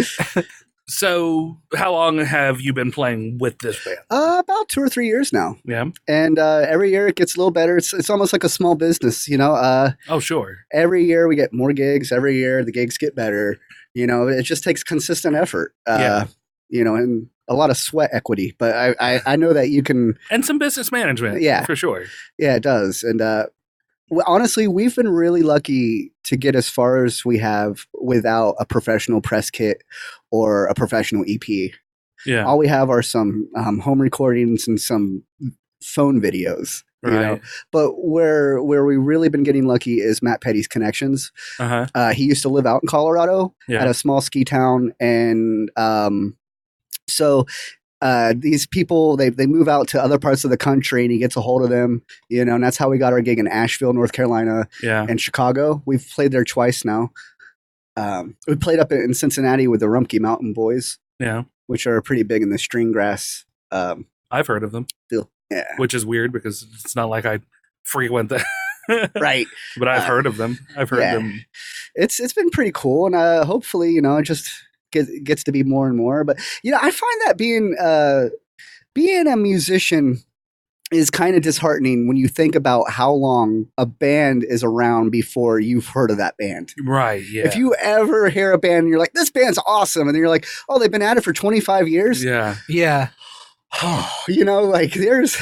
So, how long have you been playing with this band? About 2 or 3 years now. Yeah. And every year it gets a little better. It's almost like a small business, Oh, sure. Every year we get more gigs. Every year the gigs get better. It just takes consistent effort. And a lot of sweat equity. But I know that you can. And some business management. Yeah. For sure. Yeah, it does. And honestly, we've been really lucky to get as far as we have without a professional press kit or a professional EP. Yeah. All we have are some home recordings and some phone videos. Right. But where we really been getting lucky is Matt Petty's connections. He used to live out in Colorado at a small ski town, and so these people they move out to other parts of the country, and he gets a hold of them, and that's how we got our gig in Asheville, North Carolina, and Chicago. We've played there twice now. We played up in Cincinnati with the Rumpke Mountain Boys, which are pretty big in the string grass. I've heard of them. Yeah. Which is weird because it's not like I frequent that. Right. But I've heard of them. I've heard them. It's been pretty cool, and hopefully, it just gets to be more and more. But I find that being a musician is kind of disheartening when you think about how long a band is around before you've heard of that band. Right, yeah. If you ever hear a band and you're like, this band's awesome, and then you're like, oh, they've been at it for 25 years? Yeah. Yeah. There's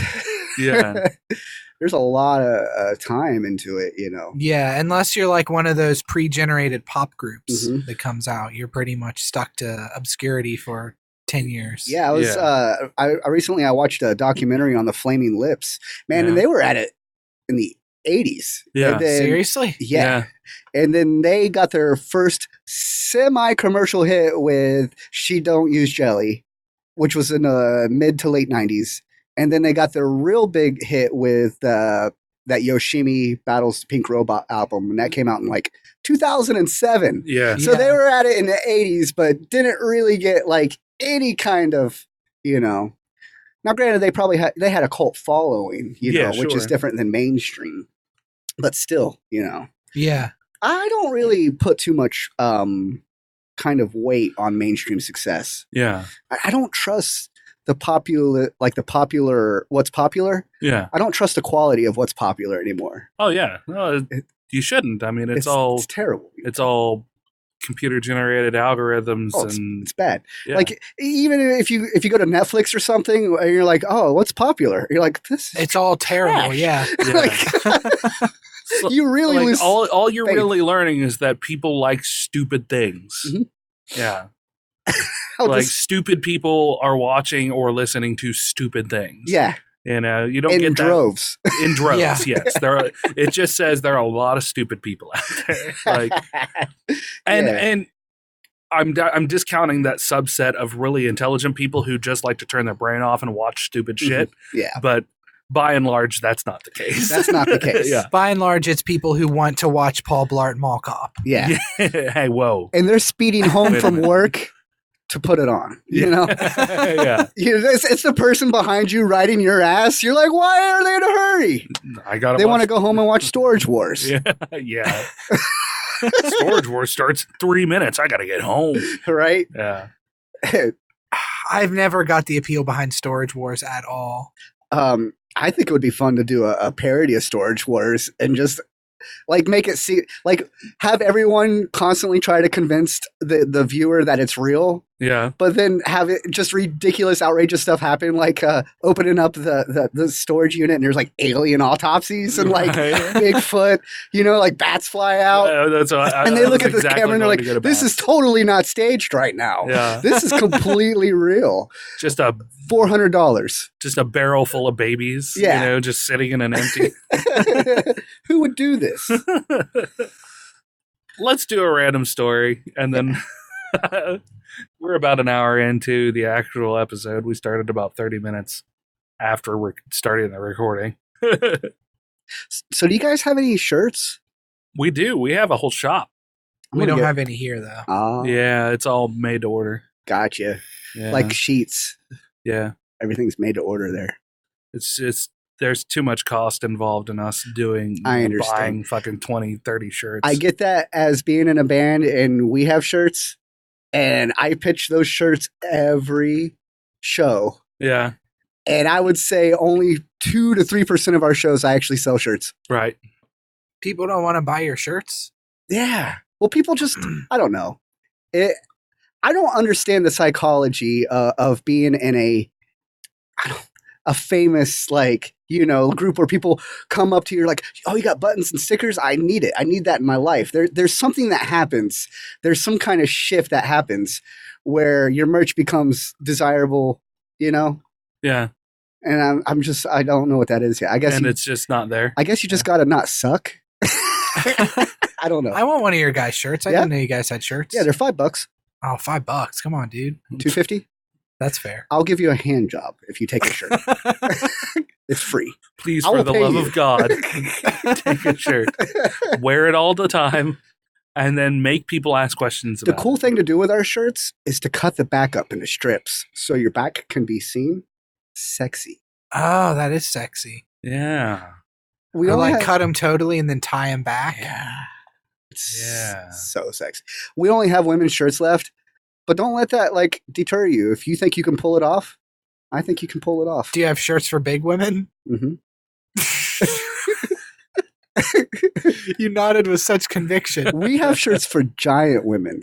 yeah. There's a lot of time into it, Yeah, unless you're like one of those pre-generated pop groups that comes out, you're pretty much stuck to obscurity for 10 years. Yeah, I was. I recently watched a documentary on the Flaming Lips, man, and they were at it in the 80s. Yeah, seriously? Yeah. And then they got their first semi-commercial hit with "She Don't Use Jelly," which was in the mid to late 90s. And then they got their real big hit with that Yoshimi Battles the Pink Robot album, and that came out in like 2007. Yeah. So they were at it in the 80s, but didn't really get like any kind of, you know. Now, granted, they had a cult following, you know, which is different than mainstream, but still, you know. Yeah. I don't really put too much kind of weight on mainstream success. Yeah. I don't trust what's popular. Yeah. I don't trust the quality of what's popular anymore. Oh yeah. No, you shouldn't. I mean, it's terrible. It's all computer generated algorithms and it's bad. Yeah. Like even if you go to Netflix or something and you're like, oh, what's popular? You're like, this is it's all terrible. trash. Yeah. So, you really like, lose all you're faith. really learning is that people like stupid things. Mhm. Yeah. how Like this- stupid people are watching or listening to stupid things. yeah, You know, you don't in get droves. that in droves. Yeah. Yes. It just says there are a lot of stupid people out there. Like Yeah. and I'm discounting that subset of really intelligent people who just like to turn their brain off and watch stupid shit. Yeah, But by and large, that's not the case. that's not the case. Yeah. By and large, it's people who want to watch Paul Blart Mall Cop. Yeah. Hey, whoa. And they're speeding home Wait a from minute. work to put it on. You know, Yeah. it's the person behind you riding your ass. You're like, why are they in a hurry? I gotta They want to watch- go home and watch Storage Wars, Yeah. Yeah. Storage Wars starts in 3 minutes. I gotta get home. right? Yeah. I've never got the appeal behind Storage Wars at all. I think it would be fun to do a parody of Storage Wars and just like make it see, like have everyone constantly try to convince the viewer that it's real, Yeah. but then have it just ridiculous, outrageous stuff happen, like opening up the storage unit and there's like alien autopsies and like Right. Bigfoot, you know, like bats fly out. And they look at the camera and they're like, this is totally not staged right now. Yeah. This is completely real. just a $400. barrel full of babies. Yeah. You know, just sitting in an empty. Who would do this? Let's do a random story, and then we're about an hour into the actual episode. We started about 30 minutes after we're starting the recording. So do you guys have any shirts? We do. We have a whole shop. We don't have any here, though. Oh, Yeah, it's all made to order. gotcha. Yeah. Like sheets. yeah. Everything's made to order there. It's just there's too much cost involved in us doing I understand. buying fucking 20, 30 shirts. I get that as being in a band and we have shirts and I pitch those shirts every show. Yeah, And I would say only 2 to 3% of our shows I actually sell shirts. right. People don't want to buy your shirts. Yeah. Well, people just, I don't know. I don't understand the psychology of being in a famous, like, you know, group where people come up to you like, oh, you got buttons and stickers? I need it. I need that in my life. There's something that happens. There's some kind of shift that happens where your merch becomes desirable, you know? Yeah, And I don't know what that is yet. and it's just not there. I guess you just got to not suck. I don't know. I want one of your guys' shirts. I Yeah. didn't know you guys had shirts. Yeah, they're $5. Oh, $5. Come on, dude. $2.50. That's fair. I'll give you a hand job if you take a shirt. It's free. Please, I for will the pay love you. of God, take a shirt, wear it all the time, and then make people ask questions The about cool it. thing to do with our shirts is to cut the back up into strips so your back can be seen sexy. Oh, that is sexy. Yeah. We Or only like have- cut them totally and then tie them back. Yeah. It's Yeah. so sexy. We only have women's shirts left, but don't let that like deter you. If you think you can pull it off, I think you can pull it off. Do you have shirts for big women? Mhm. You nodded with such conviction. We have shirts for giant women.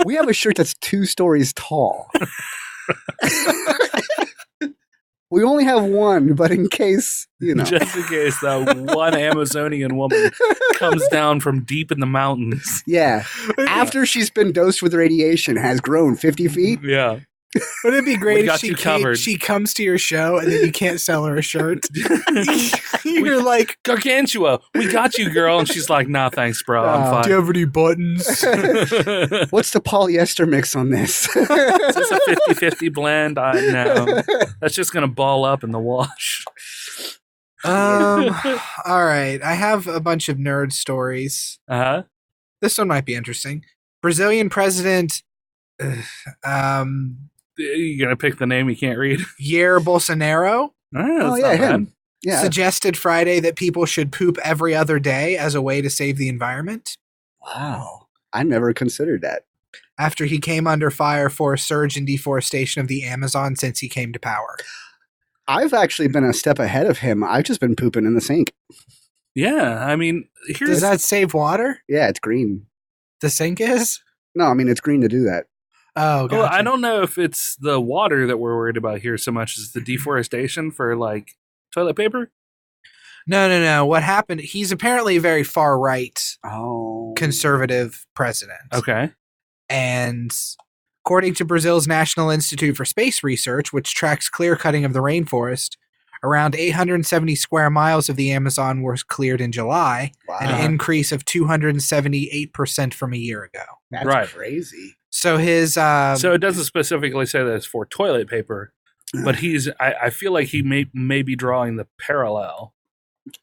We have a shirt that's 2 stories tall. We only have one, but in case, you know. Just in case that one Amazonian woman comes down from deep in the mountains. Yeah. After she's been dosed with radiation, has grown 50 feet. Yeah. Wouldn't it be We great if got she you covered. she comes to your show and then you can't sell her a shirt? You're like, Gargantua, we got you, girl. And she's like, nah, thanks, bro. I'm do you fine. have any buttons? What's the polyester mix on this? Is this a 50-50 blend? I know. That's just going to ball up in the wash. All right. I have a bunch of nerd stories. Uh-huh. This one might be interesting. Brazilian president You gonna pick the name you can't read? Jair Bolsonaro That's not bad. him. Yeah. suggested Friday that people should poop every other day as a way to save the environment Wow. I never considered that. after he came under fire for a surge in deforestation of the Amazon since he came to power. I've actually been a step ahead of him. I've just been pooping in the sink. Yeah, I mean, Does here's that save water? Yeah, it's green. The sink is? No, I mean, it's green to do that. Oh, gotcha. well, I don't know if it's the water that we're worried about here so much as the deforestation for like toilet paper. No. What happened? He's apparently a very far right Oh. conservative president. Okay. And according to Brazil's National Institute for Space Research, which tracks clear cutting of the rainforest, around 870 square miles of the Amazon was cleared in July, Wow. an increase of 278% from a year ago. That's Right. crazy. So his So it doesn't specifically say that it's for toilet paper, but I feel like he may be drawing the parallel.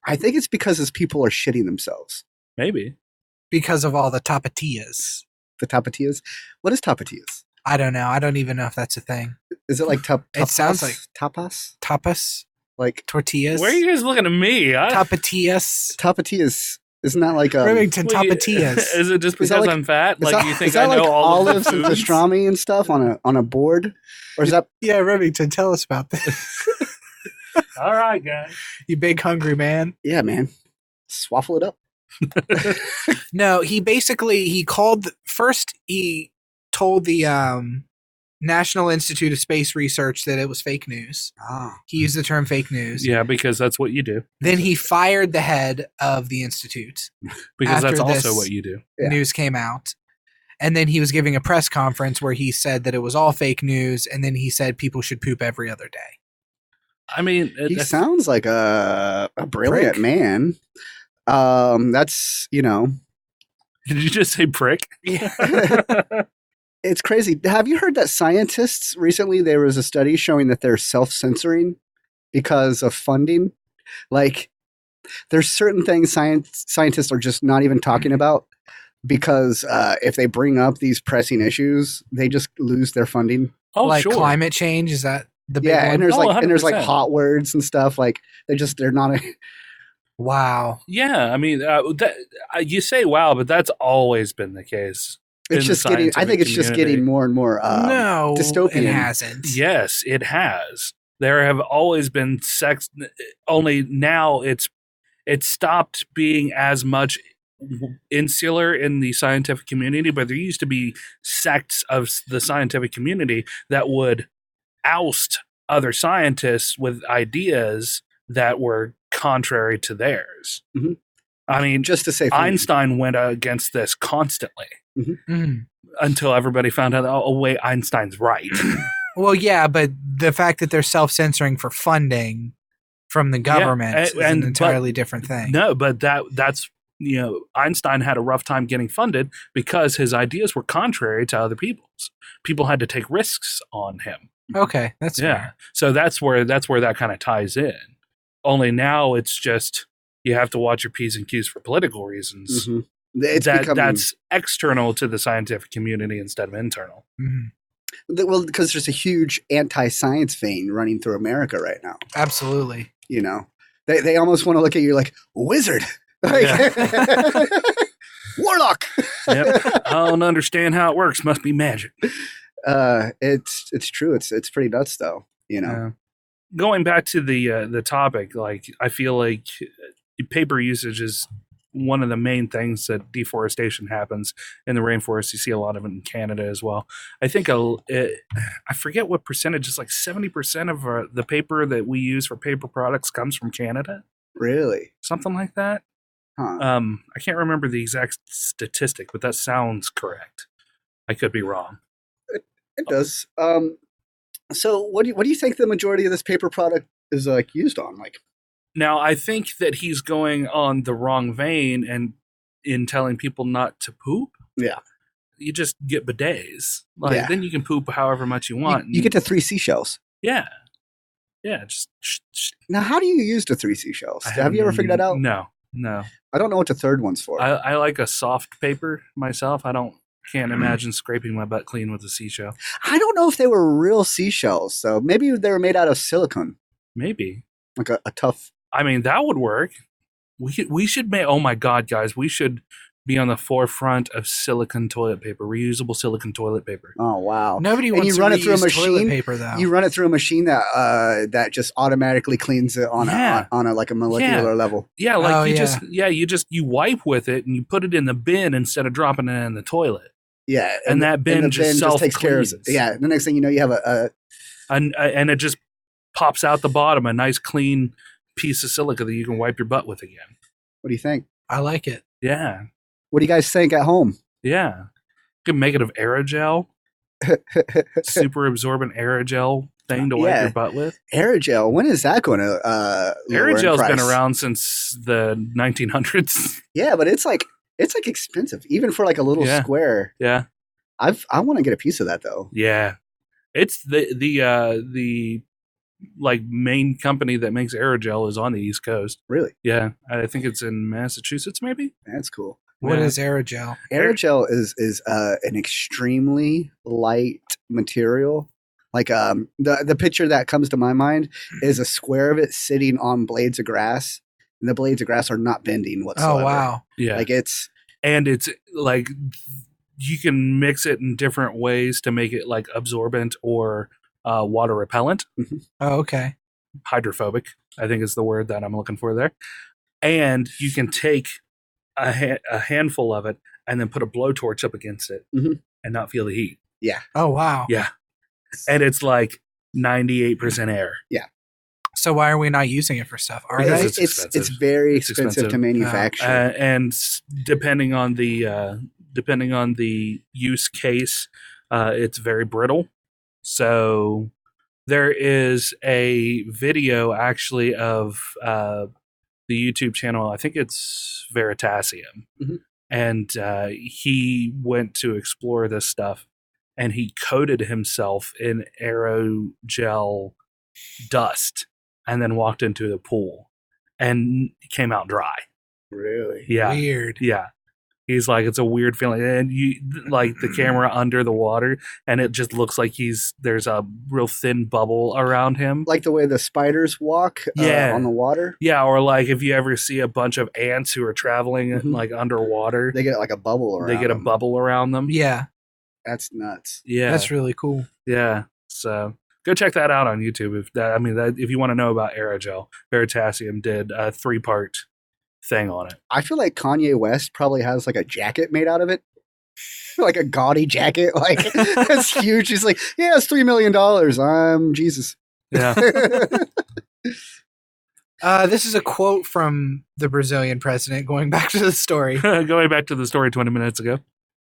I think it's because his people are shitting themselves. Maybe. because of all the tapatillas. The tapatillas? What is tapatillas? I don't know. I don't even know if that's a thing. Is it like It sounds like tapas? tapas, Like tortillas. Where are you guys looking at me? Tapatillas. tapatillas? Isn't that like Remington Well, tapatillas. Is it just Is that because like- I'm fat? is Like that- you is think that I know like all of olives the and foods? pastrami and stuff on a board? Or is that Yeah, Remington, tell us about this. All right, guys. You big hungry man. yeah, man? Swaffle it up. No, he told the National Institute of Space Research that it was fake news. Ah. He used the term fake news. Yeah, because that's what you do. Then he fired the head of the institute. Because that's After also this- what you do. Yeah. News came out. And then he was giving a press conference where he said that it was all fake news. And then he said people should poop every other day. I mean, He sounds like a brilliant Prick. man. That's, did you just say prick? it's crazy. Have you heard that scientists recently, there was a study showing that they're self-censoring because of funding? Like, there's certain things scientists are just not even talking about because if they bring up these pressing issues, they just lose their funding. Oh, like sure. climate change, is that the big Yeah, one? and there's Oh, and there's like 100%. hot words and stuff. Like they're not. Wow. Yeah, I mean, you say wow, but that's always been the case. in It's the just getting. I scientific think it's just community. getting more and more No, dystopian. it hasn't. Yes, it has. There have always been sex. Only now it's stopped being as much insular in the scientific community, but there used to be sects of the scientific community that would oust other scientists with ideas that were contrary to theirs. Mhm. I mean, Just to say, Einstein went against this constantly Mhm. until everybody found out, oh, wait, Einstein's right. Well, yeah, but the fact that they're self-censoring for funding from the government is an but- entirely different thing. No, but that's Einstein had a rough time getting funded because his ideas were contrary to other people's. People had to take risks on him. Okay, that's fair. So that's where that kind of ties in. Only now it's just you have to watch your P's and Q's for political reasons. Mhm. It's becoming, That's external to the scientific community instead of internal. Mhm. well, because there's a huge anti-science vein running through America right now. Absolutely. You know, they almost want to look at you like wizard, like, warlock. Yep. I don't understand how it works. Must be magic. It's true. It's pretty nuts, though. You know, Going back to the topic, like I feel like paper usage is one of the main things that deforestation happens in the rainforest. You see a lot of it in Canada as well. I think I forget what percentage. It's like 70% of the paper that we use for paper products comes from Canada, really. something like that. Huh. I can't remember the exact statistic, but that sounds correct. I could be wrong. It does. So what do you think the majority of this paper product is like used on? Like, Now, I think that he's going on the wrong vein and in telling people not to poop. Yeah. You just get bidets. Like Yeah. then you can poop however much you want. you get to 3 seashells. Yeah. Yeah, just Now, how do you use the 3 seashells? Have you ever figured that out? No. I don't know what the third one's for. I like a soft paper myself. Can't imagine scraping my butt clean with a seashell. I don't know if they were real seashells, so maybe they were made out of silicone, Maybe. like a tough. I mean, that would work. We should make. Oh my god, guys, we should be on the forefront of silicone toilet paper, reusable silicone toilet paper. Oh wow! Nobody And wants you to run it through a reuse toilet machine. paper, though. You run it through a machine that just automatically cleans it on a like a molecular level. Yeah, like Oh, you wipe with it and you put it in the bin instead of dropping it in the toilet. Yeah, And that bin just takes care of it. self-cleans. Yeah, the next thing you know, you have a And it just pops out the bottom, a nice clean piece of silica that you can wipe your butt with again. What do you think? I like it. Yeah. What do you guys think at home? Yeah. You can make it of aerogel, super absorbent aerogel thing to wipe your butt with. Aerogel. When is that going to? Aerogel's been around since the 1900s. Yeah, but it's like expensive, even for like a little square. Yeah. I want to get a piece of that though. Yeah. It's the like main company that makes aerogel is on the East Coast. Really? Yeah. I think it's in Massachusetts, maybe. That's cool. What is aerogel? Aerogel is an extremely light material. Like the picture that comes to my mind is a square of it sitting on blades of grass, and the blades of grass are not bending whatsoever. Oh wow! Yeah. Like it's like you can mix it in different ways to make it like absorbent or water repellent. Mm-hmm. Oh, okay. Hydrophobic, I think is the word that I'm looking for there. And you can take a handful of it and then put a blowtorch up against it and not feel the heat. Yeah. Oh wow. Yeah. And it's like 98% air. Yeah. So why are we not using it for stuff? Are they? It's very expensive to manufacture. And depending on the use case, it's very brittle. So there is a video actually of the YouTube channel. I think it's Veritasium. Mm-hmm. And he went to explore this stuff and he coated himself in aerogel dust and then walked into the pool and came out dry. Really? Yeah. Weird. Yeah. He's like, it's a weird feeling. And you like the camera under the water and it just looks like there's a real thin bubble around him. Like the way the spiders walk on the water? Yeah. Or like if you ever see a bunch of ants who are traveling like underwater, they get like a bubble around them. They get a bubble around them. Yeah. That's nuts. Yeah. That's really cool. Yeah. So go check that out on YouTube. If you want to know about aerogel, Veritasium did a 3-part thing on it. I feel like Kanye West probably has like a jacket made out of it. Like a gaudy jacket. Like it's huge. He's like, yeah, it's $3 million. I'm Jesus. Yeah. This is a quote from the Brazilian president going back to the story. Going back to the story 20 minutes ago.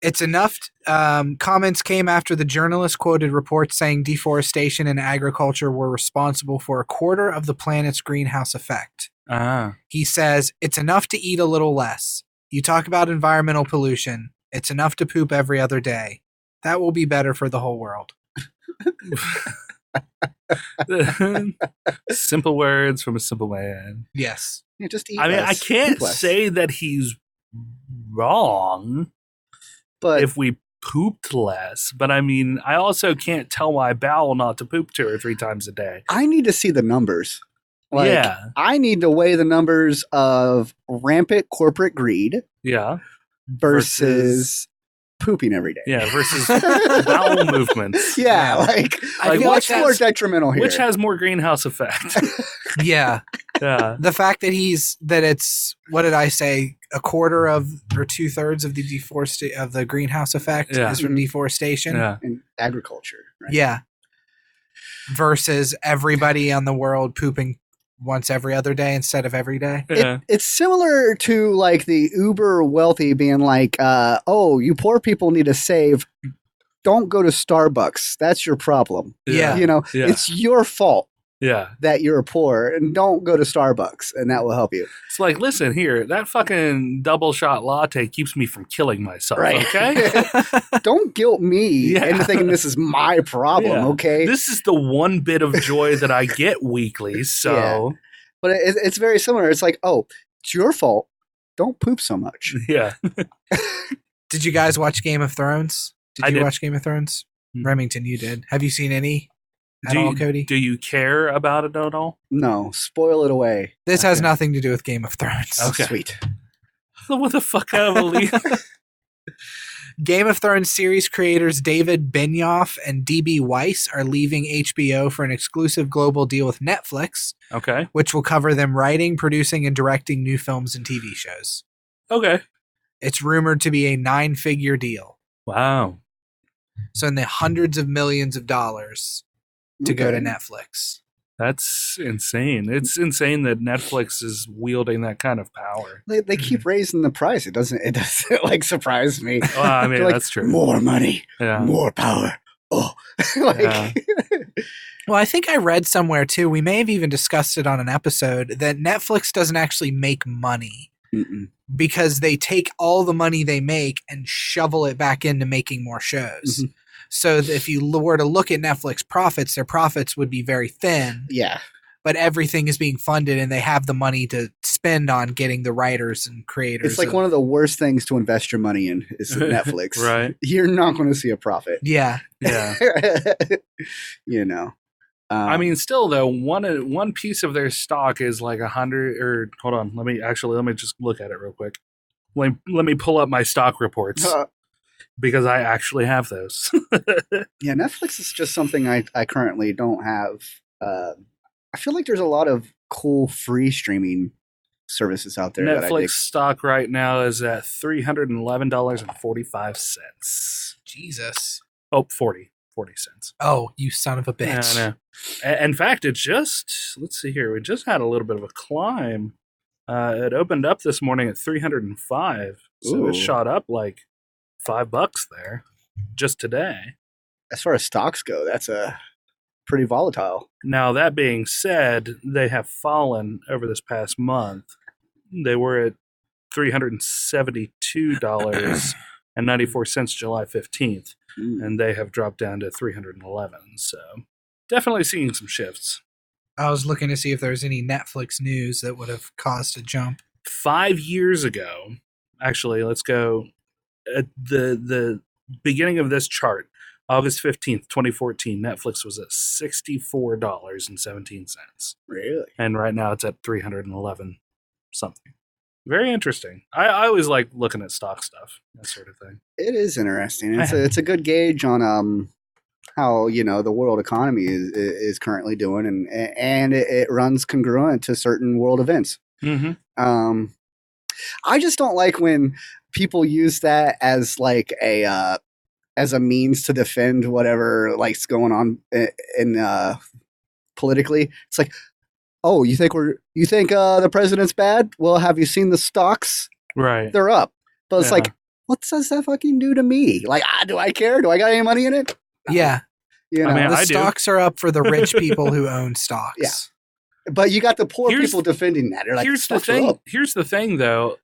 It's enough. Comments came after the journalist quoted reports saying deforestation and agriculture were responsible for 1/4 of the planet's greenhouse effect. He says, it's enough to eat a little less. You talk about environmental pollution. It's enough to poop every other day. That will be better for the whole world. Simple words from a simple man. Yes. Yeah, just eat I mean, less. I can't say that he's wrong. But if we pooped less, but I mean, I also can't tell my bowel not to poop 2 or 3 times a day. I need to see the numbers. Like, I need to weigh the numbers of rampant corporate greed. Yeah. Versus pooping every day. Yeah. Versus bowel movements. Yeah. Like I feel like more detrimental here. Which has more greenhouse effect. Yeah. Yeah. The fact that it's, what did I say? 1/4 of or 2/3 of the greenhouse effect is from deforestation. Yeah. And agriculture. Right? Yeah. Versus everybody on the world pooping once every other day instead of every day. Yeah. It's similar to like the uber wealthy being like, oh, you poor people need to save. Don't go to Starbucks. That's your problem. Yeah. You know, it's your fault. Yeah. that you're poor and don't go to Starbucks, and that will help you. It's like, listen here, that fucking double shot latte keeps me from killing myself, Right. okay? Don't guilt me Yeah. into thinking this is my problem, Yeah. okay? This is the one bit of joy that I get weekly, so... But it's very similar. It's like, oh, it's your fault. Don't poop so much. Yeah. Did you guys watch Game of Thrones? I Did you did. watch Game of Thrones? Hmm. Remington, you did. Have you seen any at Do all, you, Cody? do you care about it at all? No, spoil it away. This has Okay. nothing to do with Game of Thrones. Okay. Sweet. What the fuck out of a lead? Game of Thrones series creators David Benioff and D.B. Weiss are leaving HBO for an exclusive global deal with Netflix, Okay. which will cover them writing, producing, and directing new films and TV shows. Okay. It's rumored to be a 9-figure deal. Wow. So in the hundreds of millions of dollars to go to Okay. Netflix. That's insane. It's insane that Netflix is wielding that kind of power. They keep raising the price. It doesn't like surprise me. Well, I mean, They're like, that's true. More money, Yeah. more power. Oh, like Yeah. Well, I think I read somewhere too, we may have even discussed it on an episode, that Netflix doesn't actually make money Mm-mm. because they take all the money they make and shovel it back into making more shows. Mhm. So if you were to look at Netflix profits, their profits would be very thin, Yeah, but everything is being funded and they have the money to spend on getting the writers and creators. it's like one of the worst things to invest your money in is Netflix. Right. You're not going to see a profit. Yeah. Yeah. You know. I mean, still though, one piece of their stock is like 100. Or hold on, let me just look at it real quick. Let me pull up my stock reports because I actually have those. yeah, Netflix is just something I currently don't have. I feel like there's a lot of cool free streaming services out there. that I Netflix dig. stock right now is at $311.45. Jesus. Oh, 40 cents. Oh, you son of a bitch. Yeah, I know. In fact, it just, let's see here, we just had a little bit of a climb. It opened up this morning at 305, so Ooh. it shot up like $5 there just today. As far as stocks go, that's a pretty volatile. Now, that being said, they have fallen over this past month. They were at $372.94 July 15th, and they have dropped down to 311. So definitely seeing some shifts. I was looking to see if there was any Netflix news that would have caused a jump. 5 years ago, actually, let's go at the beginning of this chart, August 15th, 2014, Netflix was at $64.17. Really? And right now it's at 311 something. Very interesting. I always like looking at stock stuff, that sort of thing. It is interesting. It's a good gauge on how the world economy is currently doing, and it runs congruent to certain world events. Mm-hmm. I just don't like when people use that as like a means to defend whatever like's going on in politically. It's like, oh, you think the president's bad? Well, have you seen the stocks? Right. They're up. But it's Yeah. like, what does that fucking do to me? Like, do I care? Do I got any money in it? Yeah. I mean, The I do. stocks are up for the rich people who own stocks. Yeah. But you got the poor Here's- people defending that. They're like, here's the stocks are thing. up. Here's the thing, though.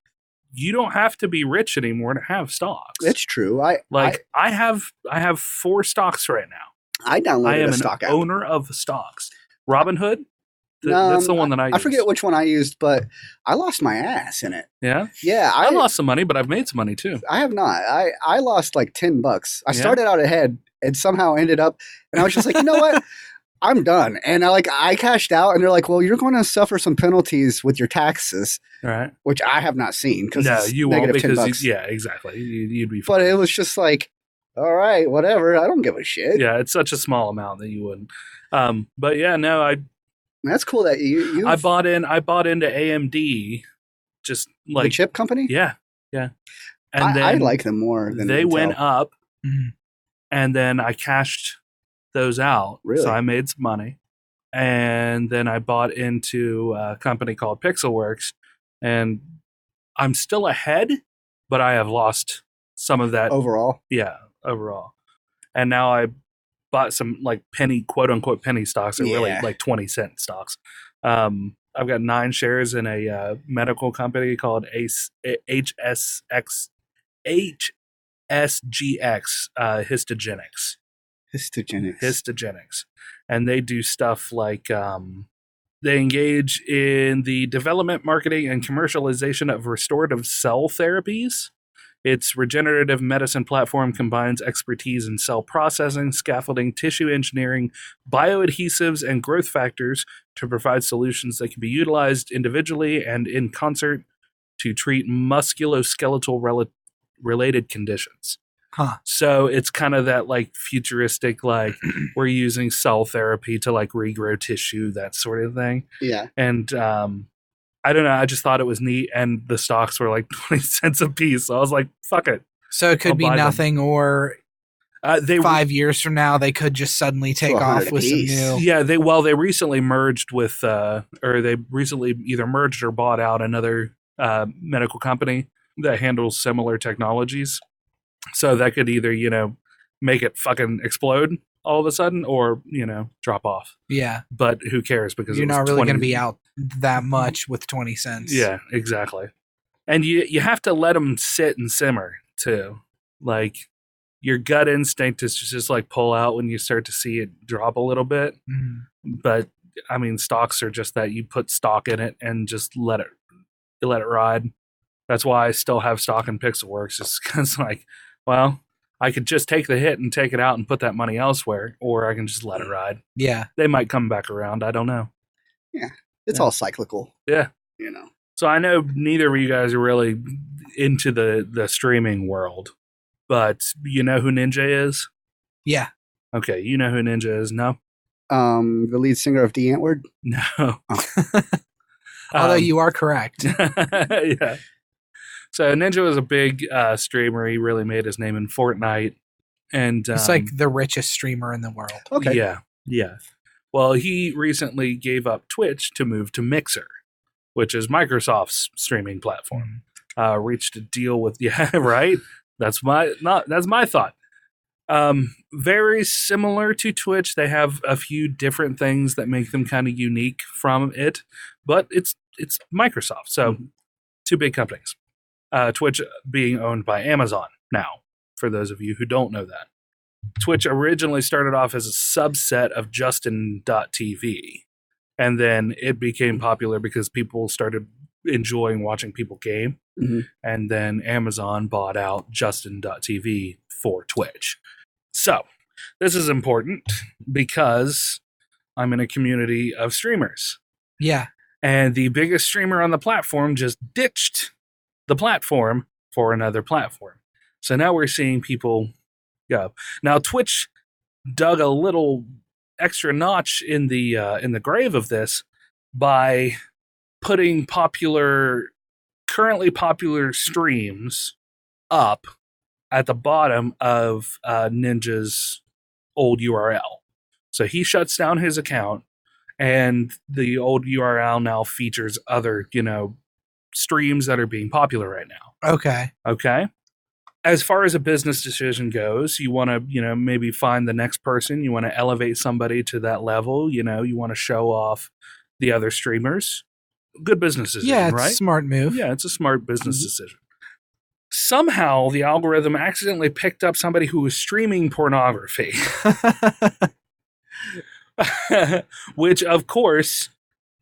You don't have to be rich anymore to have stocks. It's true. I have 4 stocks right now. I downloaded I am a an stock app. owner of stocks. Robinhood. That's the one that I use. I forget which one I used, but I lost my ass in it. Yeah. Yeah, I lost some money, but I've made some money too. I have not. I lost like $10. I Yeah. started out ahead and somehow ended up, and I was just like, you know what? I'm done. And I cashed out, and they're like, well, you're going to suffer some penalties with your taxes, All right. which I have not seen because No, you won't negative because $10. yeah, exactly. You'd be fine. But it was just like, all right, whatever. I don't give a shit. Yeah, it's such a small amount that you wouldn't. But yeah, no, That's cool that you I bought into AMD, just the like chip company. yeah, and I like them more than they Intel. went up, Mhm. and then I cashed those out. Really? So I made some money, and then I bought into a company called Pixelworks, and I'm still ahead, but I have lost some of that. overall. Yeah, overall. And now I bought some like penny, quote unquote penny stocks. They're really Yeah. like 20-cent stocks. I've got 9 shares in a medical company called HSGX, Histogenics. Histogenics. And they do stuff like they engage in the development, marketing, and commercialization of restorative cell therapies. Its regenerative medicine platform combines expertise in cell processing, scaffolding, tissue engineering, bioadhesives, and growth factors to provide solutions that can be utilized individually and in concert to treat musculoskeletal related conditions. Huh. So it's kind of that like futuristic, like we're using cell therapy to like regrow tissue, that sort of thing. Yeah. And I don't know. I just thought it was neat, and the stocks were like 20 cents a piece. So I was like, "Fuck it." So it could I'll be buy them. Nothing, or They 5 years from now, they could just suddenly take off with some new. Yeah, they recently merged with, or they recently either merged or bought out another medical company that handles similar technologies. So that could either make it fucking explode all of a sudden, or drop off. Yeah, But who cares? Because you're it was not really 20 going to be out that much with 20 cents. Yeah, exactly. And you have to let them sit and simmer too. Like your gut instinct is just like pull out when you start to see it drop a little bit. Mhm. But I mean, stocks are just that. You put stock in it and just let it ride. That's why I still have stock in Pixelworks. Just because, like, well, I could just take the hit and take it out and put that money elsewhere, or I can just let it ride. Yeah. They might come back around. I don't know. It's all cyclical. Yeah. So I know neither of you guys are really into the streaming world, but you know who Ninja is? Yeah. Okay, you know who Ninja is? No? The lead singer of D Antwoord. No. Although you are correct. Yeah. So Ninja was a big streamer. He really made his name in Fortnite. And It's like the richest streamer in the world. Okay. Yeah. Well, he recently gave up Twitch to move to Mixer, which is Microsoft's streaming platform. Reached a deal with right? That's my thought. Very similar to Twitch. They have a few different things that make them kind of unique from it, but it's Microsoft. So two big companies. Twitch being owned by Amazon now, for those of you who don't know that. Twitch originally started off as a subset of Justin.tv, and then it became popular because people started enjoying watching people game, and then Amazon bought out Justin.tv for Twitch. So this is important because I'm in a community of streamers. Yeah. And the biggest streamer on the platform just ditched the platform for another platform. So now we're seeing people go. Now Twitch dug a little extra notch in the grave of this by putting currently popular streams up at the bottom of Ninja's old URL. So he shuts down his account, and the old URL now features other, streams that are being popular right now. Okay. As far as a business decision goes, you want to, maybe find the next person. You want to elevate somebody to that level. You want to show off the other streamers. Good business decision, Yeah, it's right? a smart move. Yeah, it's a smart business decision. Somehow the algorithm accidentally picked up somebody who was streaming pornography. Which, of course,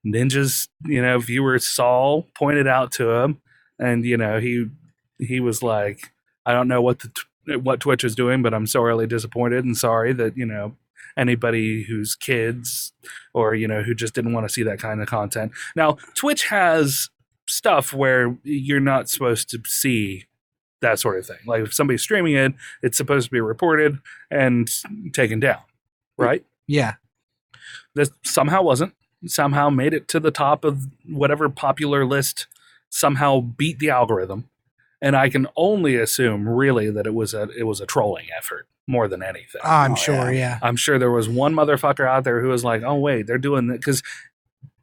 Ninja's, viewer Saul pointed out to him, and he was like, I don't know what Twitch is doing, but I'm sorely disappointed and sorry that anybody whose kids or who just didn't want to see that kind of content. Now Twitch has stuff where you're not supposed to see that sort of thing. Like if somebody's streaming it, it's supposed to be reported and taken down, right? Yeah. This somehow wasn't. Somehow made it to the top of whatever popular list, somehow beat the algorithm. And I can only assume really that it was a trolling effort more than anything. I'm sure, yeah. I'm sure there was one motherfucker out there who was like, oh wait, they're doing that. Because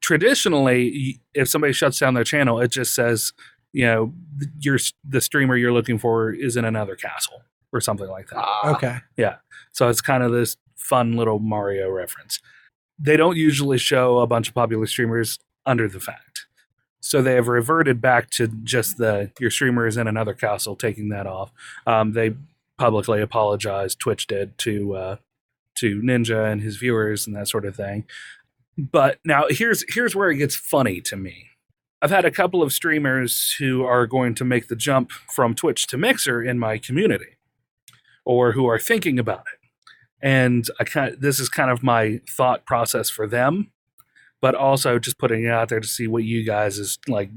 traditionally, if somebody shuts down their channel, it just says, the streamer you're looking for is in another castle or something like that. Okay. Yeah. So it's kind of this fun little Mario reference. They don't usually show a bunch of popular streamers under the fact. So they have reverted back to just your streamer is in another castle, taking that off. They publicly apologized, Twitch did, to Ninja and his viewers and that sort of thing. But now here's where it gets funny to me. I've had a couple of streamers who are going to make the jump from Twitch to Mixer in my community, or who are thinking about it. And this is kind of my thought process for them, but also just putting it out there to see what you guys as like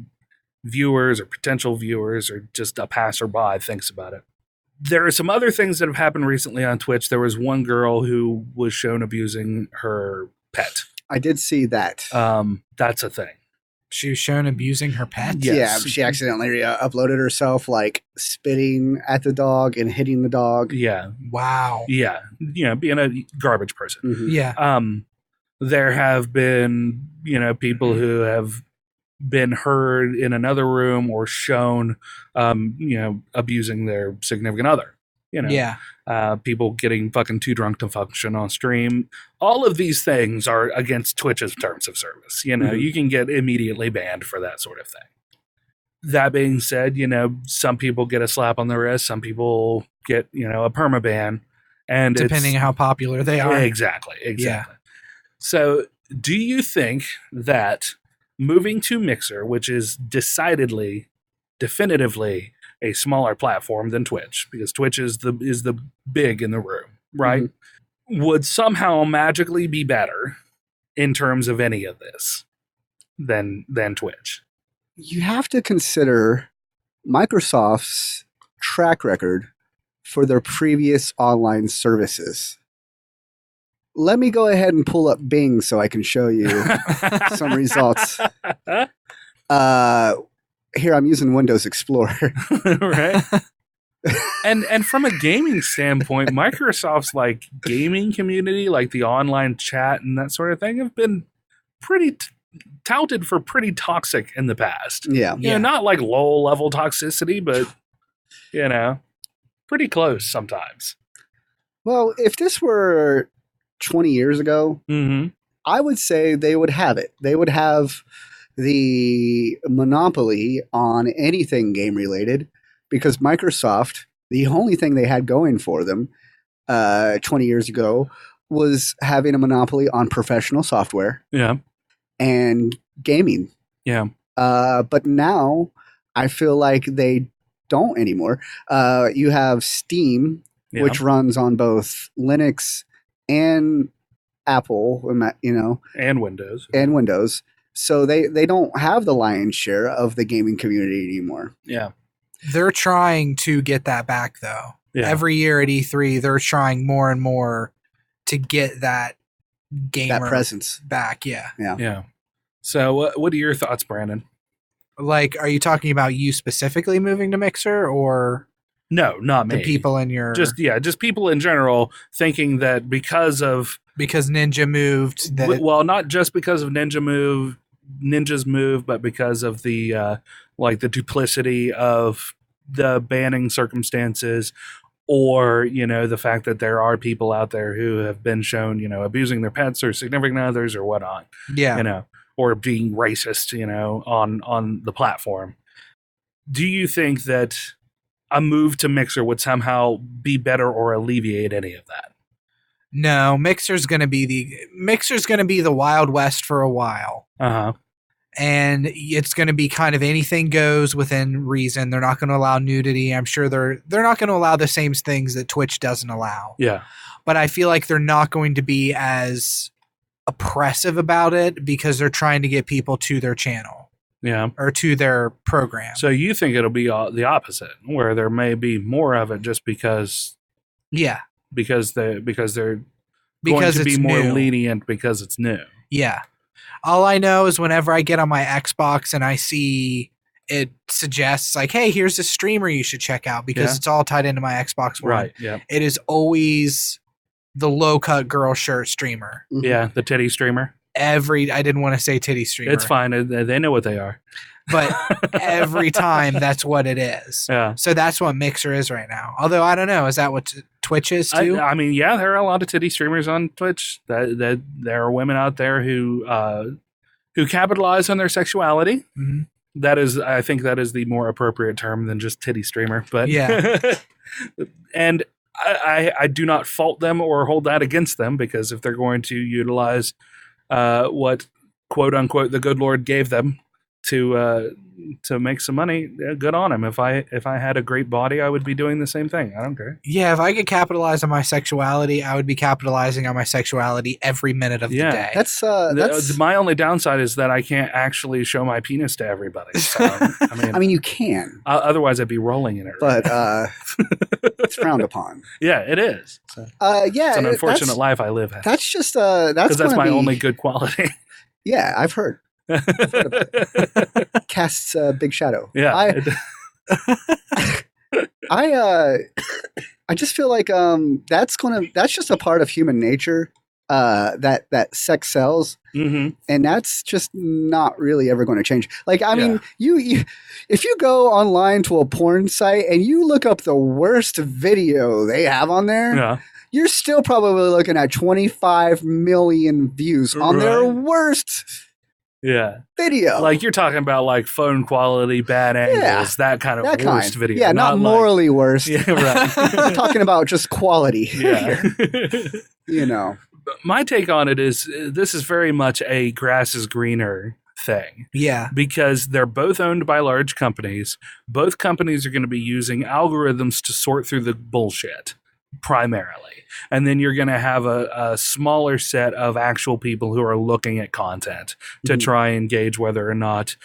viewers or potential viewers or just a passerby thinks about it. There are some other things that have happened recently on Twitch. There was one girl who was shown abusing her pet. I did see that. That's a thing. She was shown abusing her pet? Yes. Yeah, she accidentally uploaded herself like spitting at the dog and hitting the dog. Yeah. Wow. Yeah. Being a garbage person. Mhm. Yeah. There have been, people who have been heard in another room or shown, abusing their significant other. Yeah. People getting fucking too drunk to function on stream. All of these things are against Twitch's terms of service. You can get immediately banned for that sort of thing. That being said, some people get a slap on the wrist. Some people get, a permaban. And Depending on how popular they are. Exactly. Yeah. So do you think that moving to Mixer, which is definitively a smaller platform than Twitch, because Twitch is the big in the room, right? Mm-hmm. Would somehow magically be better in terms of any of this than Twitch? You have to consider Microsoft's track record for their previous online services. Let me go ahead and pull up Bing so I can show you some results. Here, I'm using Windows Explorer. Right. And from a gaming standpoint, Microsoft's like gaming community, like the online chat and that sort of thing, have been pretty touted for pretty toxic in the past. Yeah. Not like low level toxicity, but pretty close sometimes. Well, if this were 20 years ago, mm-hmm. I would say they would have it. They would have the monopoly on anything game related, because Microsoft, the only thing they had going for them 20 years ago was having a monopoly on professional software and gaming. Yeah. But now I feel like they don't anymore. You have Steam, which runs on both Linux and Apple, and Windows. So they don't have the lion's share of the gaming community anymore. Yeah. They're trying to get that back, though. Yeah. Every year at E3, they're trying more and more to get that gamer that presence back. Yeah. So what are your thoughts, Brandon? Like, are you talking about you specifically moving to Mixer, or no, not me? The people in your just people in general thinking that because Ninja moved. Well, not just because of Ninja's move, but because of the the duplicity of the banning circumstances, or the fact that there are people out there who have been shown abusing their pets or significant others or whatnot. Yeah. Or being racist, on the platform. Do you think that a move to Mixer would somehow be better or alleviate any of that? No, Mixer's going to be the Wild West for a while. Uh-huh. And it's going to be kind of anything goes within reason. They're not going to allow nudity. I'm sure they're not going to allow the same things that Twitch doesn't allow. Yeah. But I feel like they're not going to be as oppressive about it, because they're trying to get people to their channel. Yeah. Or to their program. So you think it'll be the opposite, where there may be more of it just because because they're going to be more lenient because it's new. Yeah. All I know is whenever I get on my Xbox and I see it suggests like, hey, here's a streamer you should check out, because it's all tied into my Xbox One. Right. Yeah. It is always the low cut girl shirt streamer. Mm-hmm. Yeah. The titty streamer. I didn't want to say titty streamer. It's fine. They know what they are. But every time that's what it is. Yeah. So that's what Mixer is right now. Although I don't know, is that what Twitch is too. I mean, yeah, there are a lot of titty streamers on Twitch. That there are women out there who capitalize on their sexuality. Mhm. I think that is the more appropriate term than just titty streamer. But Yeah. and I do not fault them or hold that against them, because if they're going to utilize what quote unquote the good Lord gave them to make some money, good on them. If I had a great body, I would be doing the same thing. I don't care. Yeah, if I could capitalize on my sexuality, I would be capitalizing on my sexuality every minute of the Yeah. day. That's My only downside is that I can't actually show my penis to everybody. So, I mean, you can, otherwise I'd be rolling in it. but it's frowned upon. Yeah, it is. So, Yeah, it's an unfortunate life I live in. That's just Because that's my only good quality. Yeah, I've heard. Casts a big shadow. Yeah. I just feel like that's just a part of human nature, that sex sells, Mm-hmm. and that's just not really ever going to change. Like, I mean, Yeah. you if you go online to a porn site and you look up the worst video they have on there, Yeah. you're still probably looking at 25 million views on their Right. worst Yeah. video. Like, you're talking about like phone quality, bad angles, that kind of that worst kind. video. Yeah, not like- morally worst. Yeah, right. I'm talking about just quality. Yeah. You know. My take on it is this is very much a grass is greener thing, Yeah. because they're both owned by large companies. Both companies are going to be using algorithms to sort through the bullshit primarily. And then you're going to have a smaller set of actual people who are looking at content to Mhm. try and gauge whether or not,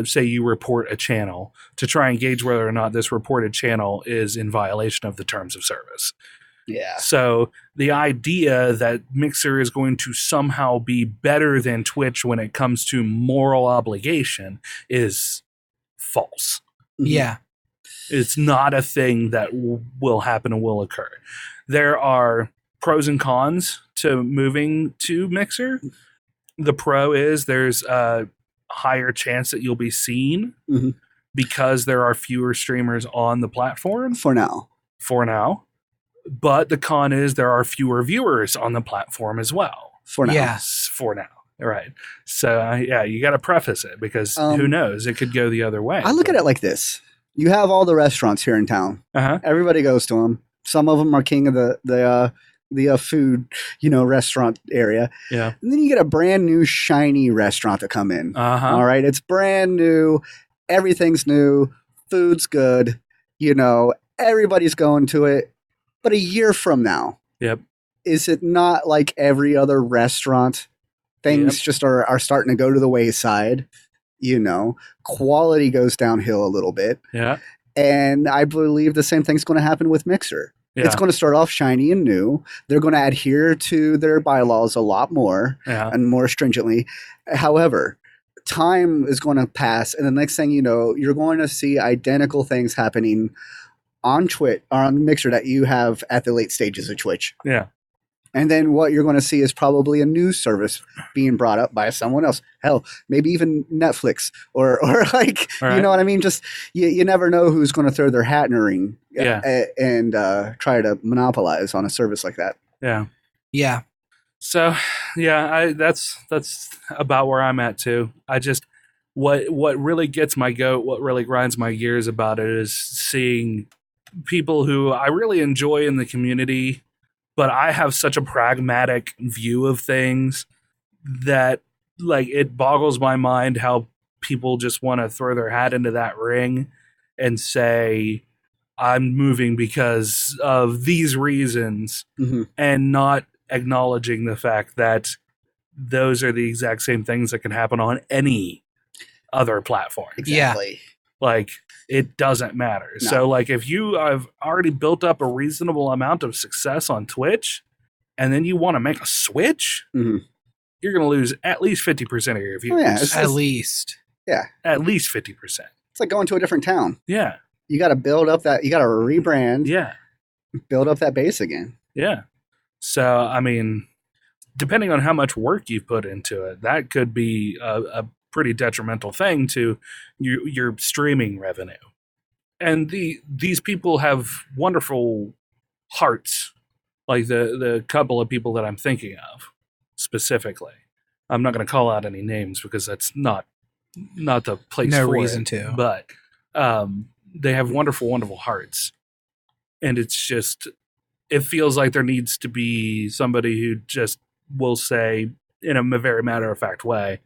say you report a channel, to try and gauge whether or not this reported channel is in violation of the terms of service. Yeah. So the idea that Mixer is going to somehow be better than Twitch when it comes to moral obligation is false. Yeah. It's not a thing that will happen and will occur. There are pros and cons to moving to Mixer. The pro is there's a higher chance that you'll be seen Mhm. because there are fewer streamers on the platform For now. for now. But the con is there are fewer viewers on the platform as well. For now. Yeah. For now. Right. So, yeah, you got to preface it, because who knows? It could go the other way. I look at it like this. You have all the restaurants here in town. Uh-huh. Everybody goes to them. Some of them are king of the food, restaurant area. Yeah. And then you get a brand new shiny restaurant to come in. Uh-huh. All right. It's brand new. Everything's new. Food's good. Everybody's going to it. But a year from now, Yep. is it not like every other restaurant? Things just are starting to go to the wayside. Quality goes downhill a little bit. Yeah. And I believe the same thing's going to happen with Mixer. Yeah. It's going to start off shiny and new. They're going to adhere to their bylaws a lot more Yeah. and more stringently. However, time is going to pass, and the next thing you know, you're going to see identical things happening on Twitch or on Mixer that you have at the late stages of Twitch. Yeah. And then what you're going to see is probably a news service being brought up by someone else. Hell, maybe even Netflix or like, All right. you know what I mean? Just you never know who's going to throw their hat in the ring and try to monopolize on a service like that. Yeah. Yeah. So, yeah, that's about where I'm at too. I just what really gets my goat, what really grinds my gears about it is seeing people who I really enjoy in the community, but I have such a pragmatic view of things that, like, it boggles my mind how people just want to throw their hat into that ring and say, I'm moving because of these reasons, Mm-hmm. and not acknowledging the fact that those are the exact same things that can happen on any other platform. Exactly. Like, it doesn't matter. No. So, like, if you have already built up a reasonable amount of success on Twitch and then you want to make a switch, Mhm. you're going to lose at least 50% of your viewers. Oh, yeah, it's- At least. At least 50%. It's like going to a different town. Yeah. You got to build up you got to rebrand, Yeah. build up that base again. Yeah. So, I mean, depending on how much work you've put into it, that could be a pretty detrimental thing to your streaming revenue. And these people have wonderful hearts, like the couple of people that I'm thinking of specifically. I'm not going to call out any names because that's not the place No for reason it, to. But they have wonderful, wonderful hearts. And it's just, it feels like there needs to be somebody who just will say in a very matter-of-fact way,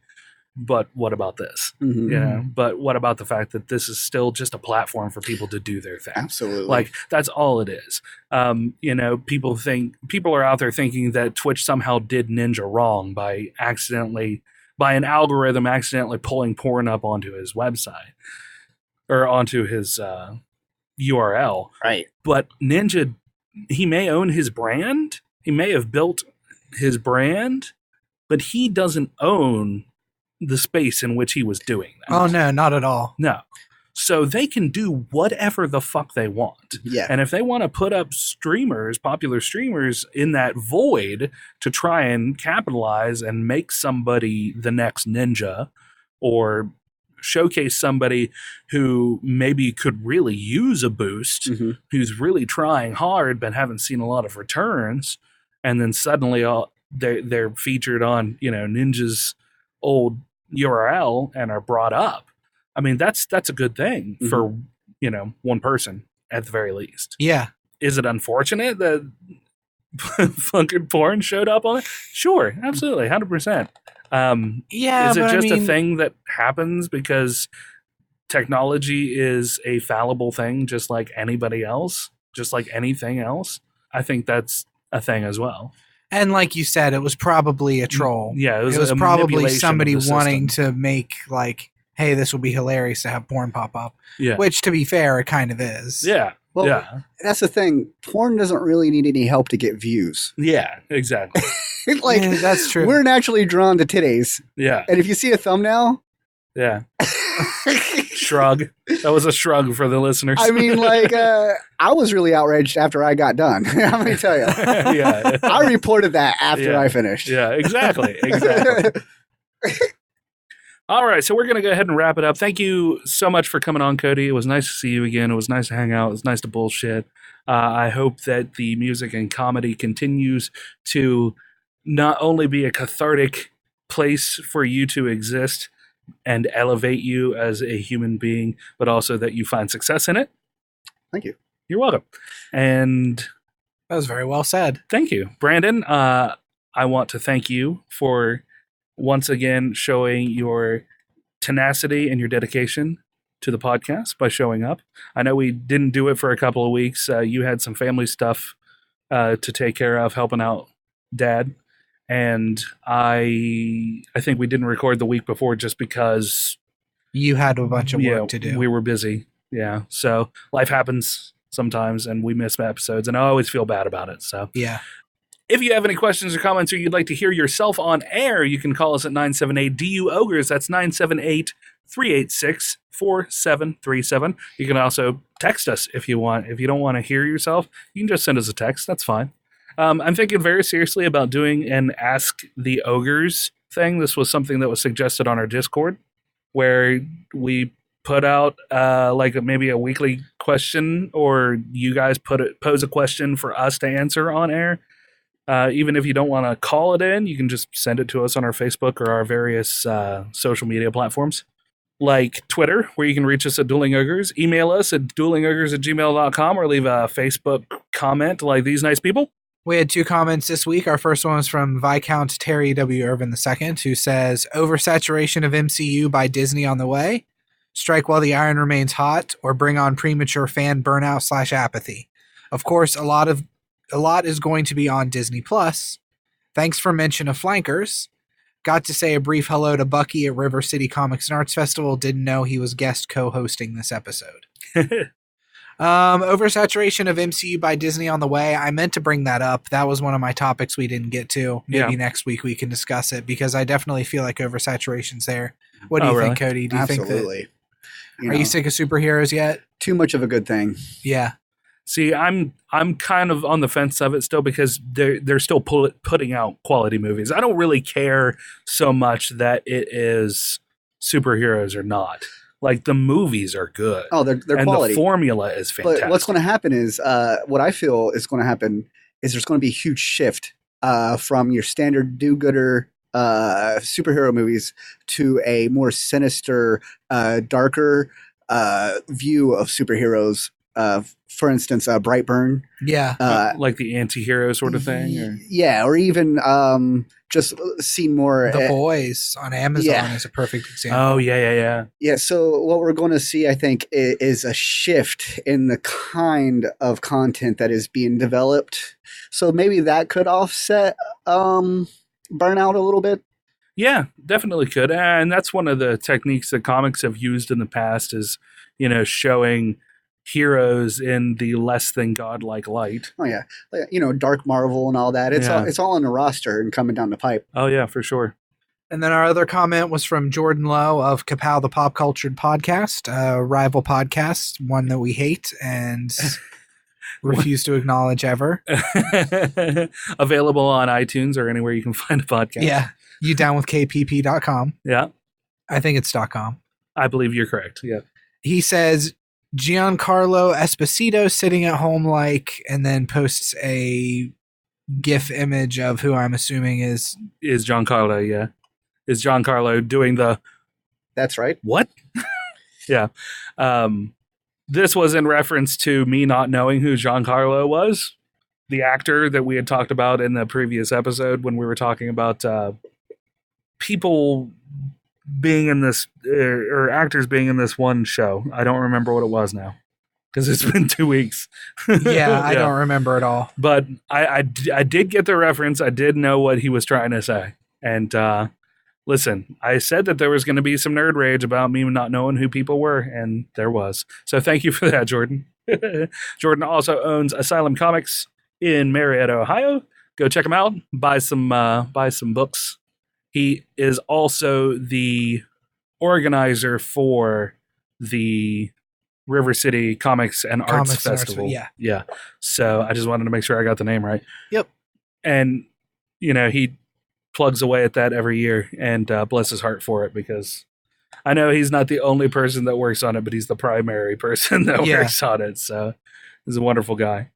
but what about this? Mhm. You know, but what about the fact that this is still just a platform for people to do their thing? Absolutely. Like, that's all it is. You know, people are out there thinking that Twitch somehow did Ninja wrong by an algorithm accidentally pulling porn up onto his website or onto his URL. Right. But Ninja, he may own his brand. He may have built his brand, but he doesn't own the space in which he was doing that. Oh, no, not at all. No. So they can do whatever the fuck they want. Yeah. And if they want to put up popular streamers in that void to try and capitalize and make somebody the next Ninja or showcase somebody who maybe could really use a boost, who's really trying hard but haven't seen a lot of returns, and then suddenly they're featured on, you know, Ninja's old URL and are brought up. I mean, that's a good thing for, you know, one person at the very least. Yeah. Is it unfortunate that fucking porn showed up on it? Sure, absolutely, 100%. Yeah, is it but just I mean, a thing that happens because technology is a fallible thing, just like anybody else, just like anything else? I think that's a thing as well. And like you said, it was probably a troll. Yeah, it was a probably manipulation somebody of the wanting system. to make like, hey, this would be hilarious to have porn pop up. Yeah. Which, to be fair, it kind of is. Yeah. Well, yeah. That's the thing. Porn doesn't really need any help to get views. Yeah, exactly. Like, Yeah, that's true. We're naturally drawn to titties. Yeah. And if you see a thumbnail, Yeah. Shrug. That was a shrug for the listeners. I mean, like, I was really outraged after I got done. Let me tell you. Yeah. I reported that after Yeah. I finished. Yeah, exactly. Exactly. All right, so we're going to go ahead and wrap it up. Thank you so much for coming on, Cody. It was nice to see you again. It was nice to hang out. It was nice to bullshit. I hope that the music and comedy continues to not only be a cathartic place for you to exist and elevate you as a human being, but also that you find success in it. Thank you. You're welcome. And That was very well said. thank you. Brandon, I want to thank you for once again showing your tenacity and your dedication to the podcast by showing up. I know we didn't do it for a couple of weeks. You had some family stuff to take care of, helping out Dad. And I think we didn't record the week before just because You had a bunch of work to do. we were busy. Yeah. So life happens sometimes and we miss episodes, and I always feel bad about it. So Yeah. if you have any questions or comments or you'd like to hear yourself on air, you can call us at 978 DU-OGRES. That's 978-386-4737. You can also text us if you want. If you don't want to hear yourself, you can just send us a text. That's fine. I'm thinking very seriously about doing an Ask the Ogres thing. This was something that was suggested on our Discord, where we put out like maybe a weekly question, or you guys pose a question for us to answer on air. Even if you don't want to call it in, you can just send it to us on our Facebook or our various social media platforms, like Twitter, where you can reach us at Dueling Ogres. Email us at duelingogres@gmail.com, or leave a Facebook comment like these nice people. We had 2 comments this week. Our first one was from Viscount Terry W. Irvin II, who says, oversaturation of MCU by Disney on the way. Strike while the iron remains hot, or bring on premature fan burnout / apathy. Of course, a lot is going to be on Disney Plus. Thanks for mention of flankers. Got to say a brief hello to Bucky at River City Comics and Arts Festival. Didn't know he was guest co-hosting this episode. Oversaturation of MCU by Disney on the way. I meant to bring that up. That was one of my topics we didn't get to. Maybe next week we can discuss it, because I definitely feel like oversaturation's there. What do you think, Cody? Do you Absolutely. think that? Are you sick of superheroes yet? Too much of a good thing. Yeah. See, I'm kind of on the fence of it still, because they're still putting out quality movies. I don't really care so much that it is superheroes or not. Like the movies are good. Oh, they're and quality. The formula is fantastic. But what's going to happen is, what I feel is going to happen is there's going to be a huge shift from your standard do-gooder superhero movies to a more sinister, darker view of superheroes. For instance, Brightburn. Yeah. Like the anti-hero sort of thing? Or? Yeah, or even just seen more. The Boys on Amazon is a perfect example. Oh, yeah. Yeah, so what we're going to see, I think, is a shift in the kind of content that is being developed. So maybe that could offset burnout a little bit. Yeah, definitely could. And that's one of the techniques that comics have used in the past is, showing heroes in the less than godlike light. Oh yeah, Dark Marvel and all that. It's all on the roster and coming down the pipe. Oh yeah, for sure. And then our other comment was from Jordan Lowe of Kapow the Pop Cultured Podcast, a rival podcast, one that we hate and refuse to acknowledge ever. Available on iTunes or anywhere you can find a podcast. Yeah, you down with kpp.com. Yeah, I think it's .com. I believe you're correct. Yeah. He says Giancarlo Esposito sitting at home and then posts a GIF image of who I'm assuming is Giancarlo. Yeah, is Giancarlo doing the? That's right. What? Yeah. This was in reference to me not knowing who Giancarlo was, the actor that we had talked about in the previous episode when we were talking about people being in this or actors being in this one show. I don't remember what it was now because it's been 2 weeks. Yeah, I don't remember at all. But I did get the reference. I did know what he was trying to say. And listen, I said that there was going to be some nerd rage about me not knowing who people were, and there was. So thank you for that, Jordan. Jordan also owns Asylum Comics in Marietta, Ohio. Go check him out. Buy some books. He is also the organizer for the River City Comics and Arts Festival. Yeah. So I just wanted to make sure I got the name right. Yep. And, he plugs away at that every year, and bless his heart for it, because I know he's not the only person that works on it, but he's the primary person that works on it. So he's a wonderful guy.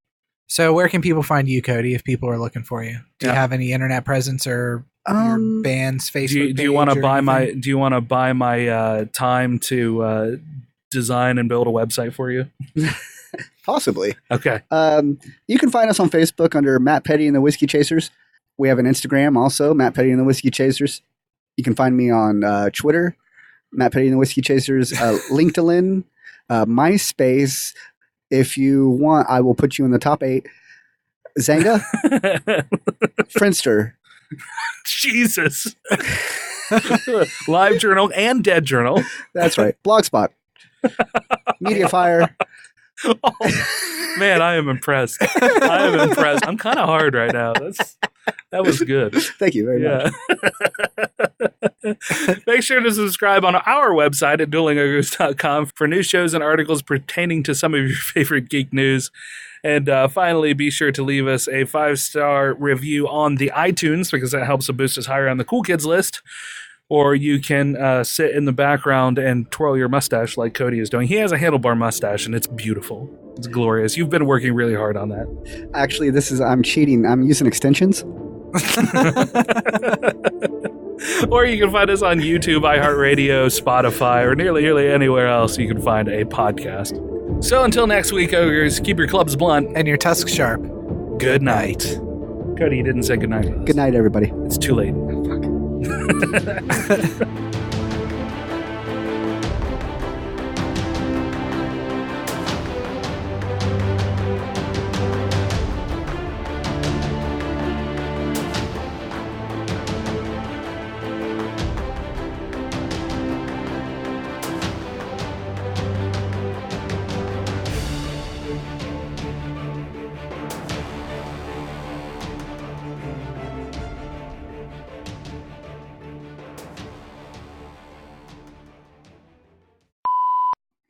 So where can people find you, Cody, if people are looking for you? Do you have any internet presence or your band's Facebook page? Do you want to buy my time to design and build a website for you? Possibly. Okay. You can find us on Facebook under Matt Petty and the Whiskey Chasers. We have an Instagram also, Matt Petty and the Whiskey Chasers. You can find me on Twitter, Matt Petty and the Whiskey Chasers, LinkedIn, MySpace. If you want, I will put you in the top 8. Zanga, Friendster. Jesus. Live Journal and Dead Journal. That's right. Blogspot. Mediafire. Oh, man, I am impressed. I'm kind of hard right now. That was good. Thank you very much. Make sure to subscribe on our website at duelingogres.com for news shows and articles pertaining to some of your favorite geek news. And finally, be sure to leave us a 5-star review on the iTunes, because that helps to boost us higher on the cool kids list. Or you can sit in the background and twirl your mustache like Cody is doing. He has a handlebar mustache, and it's beautiful. It's glorious. You've been working really hard on that. Actually, I'm cheating. I'm using extensions. Or you can find us on YouTube, iHeartRadio, Spotify, or nearly anywhere else you can find a podcast. So until next week, ogres, keep your clubs blunt and your tusks sharp. Good night. Cody, you didn't say good night. Good night, everybody. It's too late.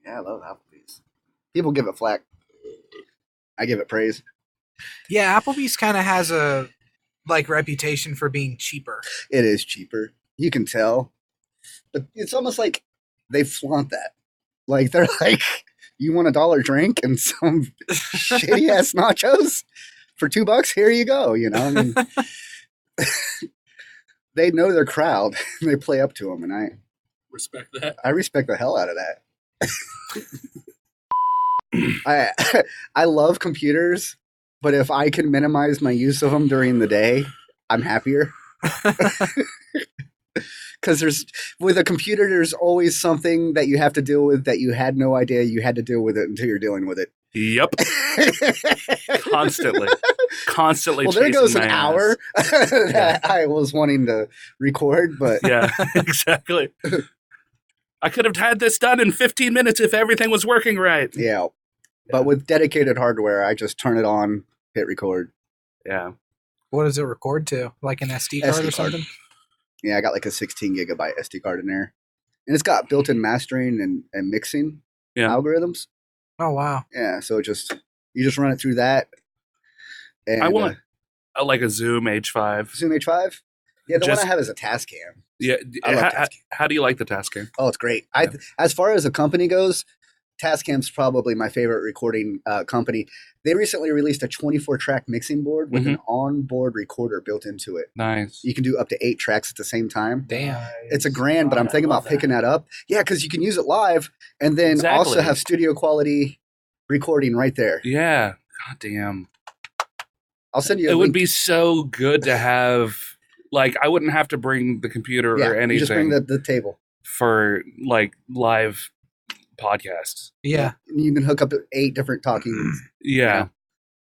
Yeah, I love Applebee's. People give it flack. I give it praise. Yeah, Applebee's kind of has a reputation for being cheaper. It is cheaper. You can tell. But it's almost like they flaunt that. Like they're like, you want $1 drink and some shitty ass nachos for $2? Here you go. You know, I mean, they know their crowd and they play up to them, and I Respect that. I respect the hell out of that. I love computers, but if I can minimize my use of them during the day, I'm happier. Because with a computer, there's always something that you have to deal with that you had no idea you had to deal with it until you're dealing with it. Yep. Constantly. Well, there goes an chasing my hour that I was wanting to record, but Yeah, exactly. I could have had this done in 15 minutes if everything was working right. yeah. But with dedicated hardware, I just turn it on, hit record. Yeah. What does it record to? Like an SD card SD or card. something? Yeah, I got like a 16 gigabyte SD card in there. And it's got built-in mastering and mixing algorithms. Oh, wow. Yeah, so you just run it through that. And, I want like a Zoom H5. Zoom H5? Yeah, the Just- one I have is a Tascam. Yeah. I love Tascam. How do you like the Tascam? Oh, it's great. Yeah. As far as a company goes, Tascam's probably my favorite recording company. They recently released a 24-track mixing board with an onboard recorder built into it. Nice. You can do up to 8 tracks at the same time. Damn. It's $1,000, but I'm thinking about picking that up. Yeah, because you can use it live and then also Exactly. have studio quality recording right there. Yeah. God damn. I'll send you a It would link. be so good to have, like, I wouldn't have to bring the computer or anything you just bring the table. for, like, live podcasts. Yeah. You can hook up to 8 different talking. Yeah.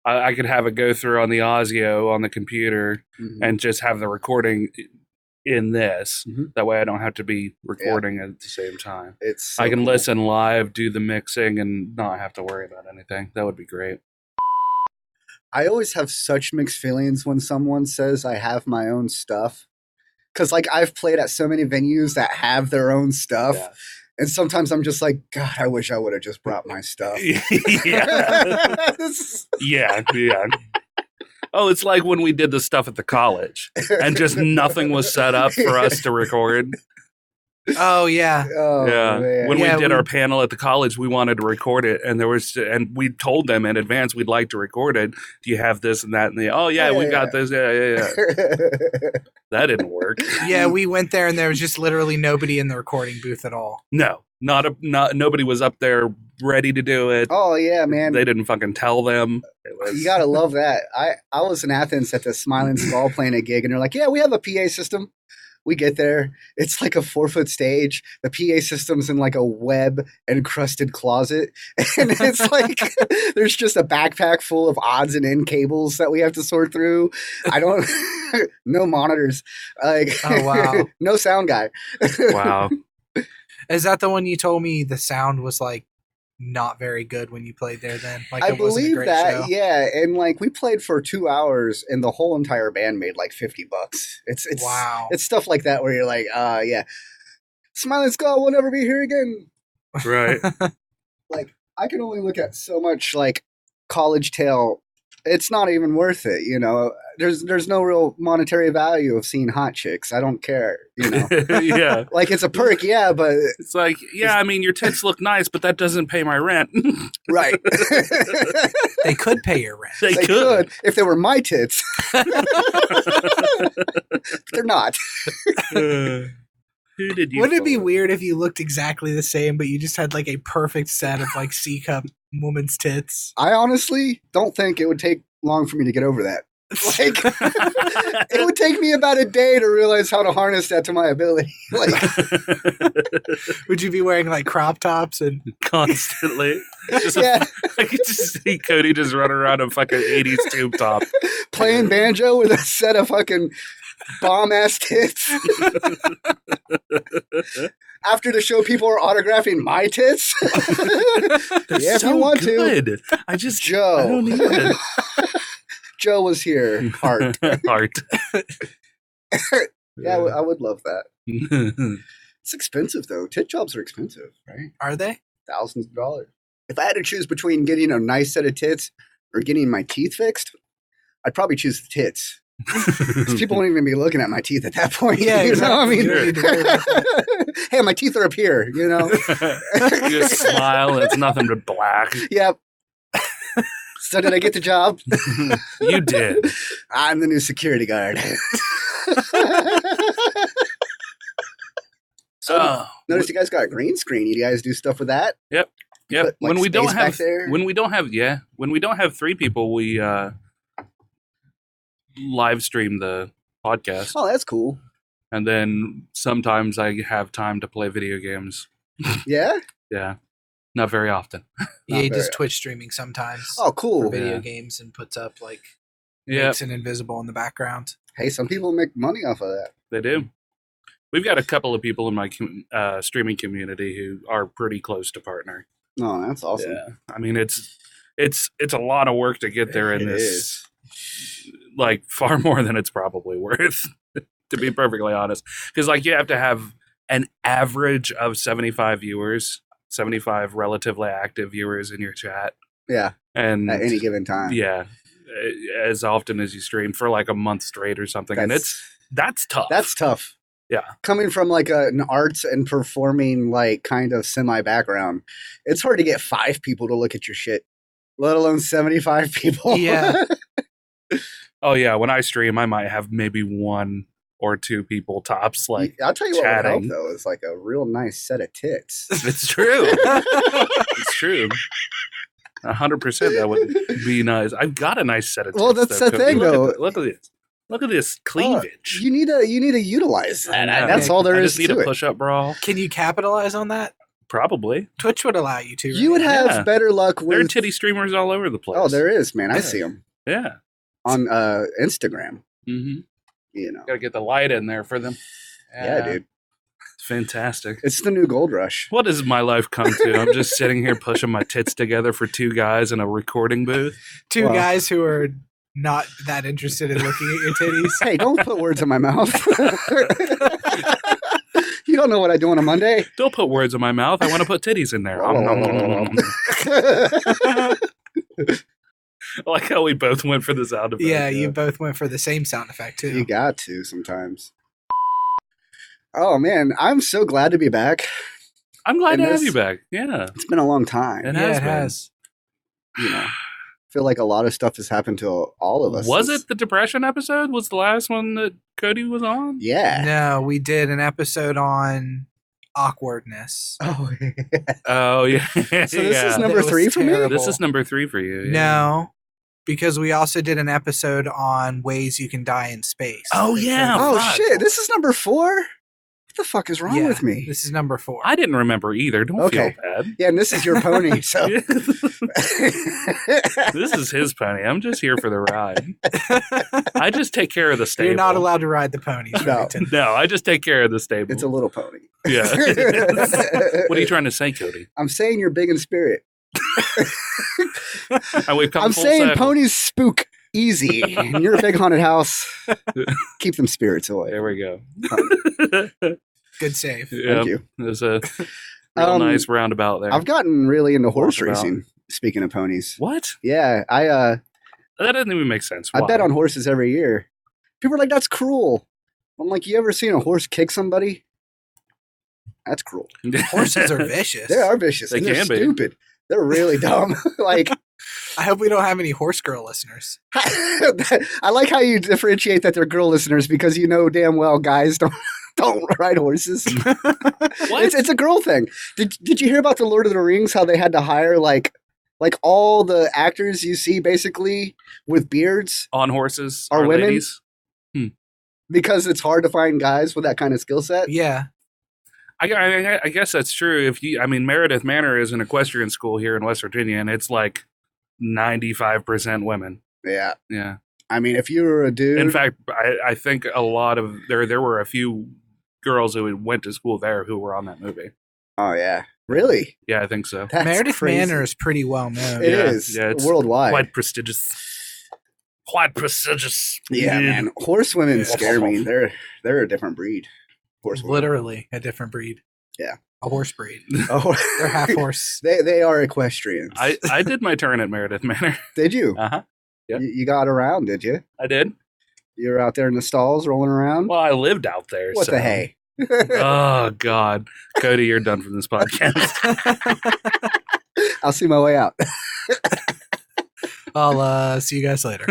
I could have it go through on the Audio on the computer and just have the recording in this. Mhm. That way I don't have to be recording at the same time. It's so I can cool. listen live, do the mixing, and not have to worry about anything. That would be great. I always have such mixed feelings when someone says I have my own stuff. Because, like, I've played at so many venues that have their own stuff. Yeah. And sometimes I'm just like, God, I wish I would have just brought my stuff. yeah. Yeah. Oh, it's like when we did the stuff at the college and just nothing was set up for us to record. Oh, yeah. Oh, Yeah. man. When Yeah, we did we- our panel at the college, we wanted to record it, and we told them in advance we'd like to record it. Do you have this and that? And we got this. Yeah. That didn't work. Yeah, we went there and there was just literally nobody in the recording booth at all. No, nobody was up there ready to do it. Oh, yeah, man. They didn't fucking tell them. It was, You gotta love that. I was in Athens at the Smiling Skull playing a gig, and they're like, "Yeah, we have a PA system." We get there, it's like a 4-foot stage. The PA system's in like a web encrusted closet, and it's like there's just a backpack full of odds and end cables that we have to sort through. No monitors, like Oh, wow. no sound guy. wow. Is that the one you told me the sound was like not very good when you played there then? Like I it wasn't a believe great that, show? yeah. And like we played for 2 hours, and the whole entire band made like $50. It's Wow. It's stuff like that where you're like, yeah, Smiling Skull will never be here again. Right. Like I can only look at so much like college tale. It's not even worth it, you know. There's no real monetary value of seeing hot chicks. I don't care, you know. Yeah. Like it's a perk, yeah, but It's like, yeah, I mean, your tits look nice, but that doesn't pay my rent. right. They could pay your rent. They They could. could if they were my tits. They're not. Who did you? Wouldn't it be follow? weird if you looked exactly the same, but you just had like a perfect set of like C-cup woman's tits? I honestly don't think it would take long for me to get over that. Like, it would take me about a day to realize how to harness that to my ability. Like, Would you be wearing like crop tops and Constantly. Just yeah, I could just see Cody just run around a fucking 80s tube top. playing banjo with a set of fucking bomb ass tits. After the show, people are autographing my tits. They're Yeah, if so you want to. good. I don't Joe. need it. Joe was here. Heart. Heart. Yeah, I would love that. It's expensive though. Tit jobs are expensive, right? are they? Thousands of dollars. If I had to choose between getting a nice set of tits or getting my teeth fixed, I'd probably choose the tits. People won't even be looking at my teeth at that point. Yeah, you know? I mean, You don't need to worry about that. hey, my teeth are up here. You know. You just smile. It's nothing but black. Yep. So did I get the job? You did. I'm the new security guard. So notice you guys got a green screen. You guys do stuff with that? Yep. Put, like, when we don't space back have there? when we don't have 3 people, we live stream the podcast, Oh, that's cool. and then sometimes I have time to play video games. Yeah. Yeah, not very often. Yeah, he Not does very- Twitch streaming sometimes Oh, for cool. video Yeah. games and puts up like Yeah, makes it invisible in the background. Hey, some people make money off of that. they do. We've got a couple of people in my streaming community who are pretty close to partner. Oh, that's awesome. Yeah, I mean it's a lot of work to get there in It this. is. Like far more than it's probably worth, to be perfectly honest. Because like you have to have an average of 75 viewers, 75 relatively active viewers in your chat, Yeah. and At any given time. yeah, as often as you stream for like a month straight or something, and that's tough. That's tough. Yeah. Coming from like an arts and performing like kind of semi background, it's hard to get 5 people to look at your shit, let alone 75 people. Yeah. Oh yeah, when I stream, I might have maybe 1 or 2 people tops. Like I'll tell you what would help chatting. though is like a real nice set of tits. it's true. It's true. 100%. That would be nice. I've got a nice set of. Well, tits, that's though, the Cody. thing, though. Look at this. Look at this cleavage. You need to utilize that. I know. That's all there I is just need to a it. push-up bra. Can you capitalize on that? Probably. Twitch would allow you to. You would right? have Yeah. better luck There are with. titty streamers all over the place. Oh, there is, man. I Yeah. see them Yeah. on Instagram. Mm-hmm. You know, Got to get the light in there for them. yeah, dude. It's fantastic. It's the new gold rush. What does my life come to? I'm just sitting here pushing my tits together for 2 guys in a recording booth. Two Well- guys who are not that interested in looking at your titties. Hey, don't put words in my mouth. You don't know what I do on a Monday. Don't put words in my mouth. I want to put titties in there. I like how we both went for the sound effect. Yeah, you both went for the same sound effect too. You got to sometimes. Oh man, I'm so glad to be back. I'm glad And to have this- you back. Yeah. It's been a long time. It yeah, has it been. has. You know, feel like a lot of stuff has happened to all of us. Was since- it the depression episode? Was the last one that Cody was on? Yeah. No, we did an episode on awkwardness. Oh, Oh yeah. So this Yeah. is number It was 3 for me. terrible. This is number 3 for you. Yeah. No, because we also did an episode on ways you can die in space. Oh, yeah. Oh fuck. shit! This is number 4. What the fuck is wrong Yeah, with me? This is number 4. I didn't remember either. Don't Okay. feel bad. Yeah, and this is your pony. So This is his pony. I'm just here for the ride. I just take care of the stable. You're not allowed to ride the ponies. No. Remington. No, I just take care of the stable. it's a little pony. Yeah. What are you trying to say, Cody? I'm saying you're big in spirit. And we've come I'm full saying circle. ponies spook easy, and you're a big haunted house. Keep them spirits away. There we go. Good save. Thank you. There's a real nice roundabout there. I've gotten really into horse Walk about. racing. Speaking of ponies, What? yeah, I That doesn't even make sense. I Why? bet on horses every year. People are like, "That's cruel." I'm like, "You ever seen a horse kick somebody? That's cruel." Horses are vicious. They are vicious. They and they're can be. stupid. They're really dumb. Like, I hope we don't have any horse girl listeners. I like how you differentiate that they're girl listeners because you know damn well guys don't ride horses. What? It's a girl thing. Did you hear about the Lord of the Rings? How they had to hire like all the actors you see basically with beards On horses Are are women? ladies. because it's hard to find guys with that kind of skill set. Yeah. I guess that's true. Meredith Manor is an equestrian school here in West Virginia, and it's like 95% women. Yeah. Yeah. I mean, if you were a dude, In fact, I think a lot of there were a few girls who went to school there who were on that movie. oh yeah, really? Yeah, I think so. That's Meredith crazy. Manor is pretty well known. It Yeah, is yeah, it's worldwide. Quite prestigious. Quite prestigious. Yeah, man. Horse women Yeah. scare me. They're a different breed. Horse women. Literally a different breed. Yeah. A horse breed. Oh, They're half horse. They are equestrians. I did my turn at Meredith Manor. Did you? Uh huh. Yep. You got around, did you? I did. You're out there in the stalls rolling around. Well, I lived out there. What so. the hey? Oh God, Cody, you're done from this podcast. I'll see my way out. I'll see you guys later.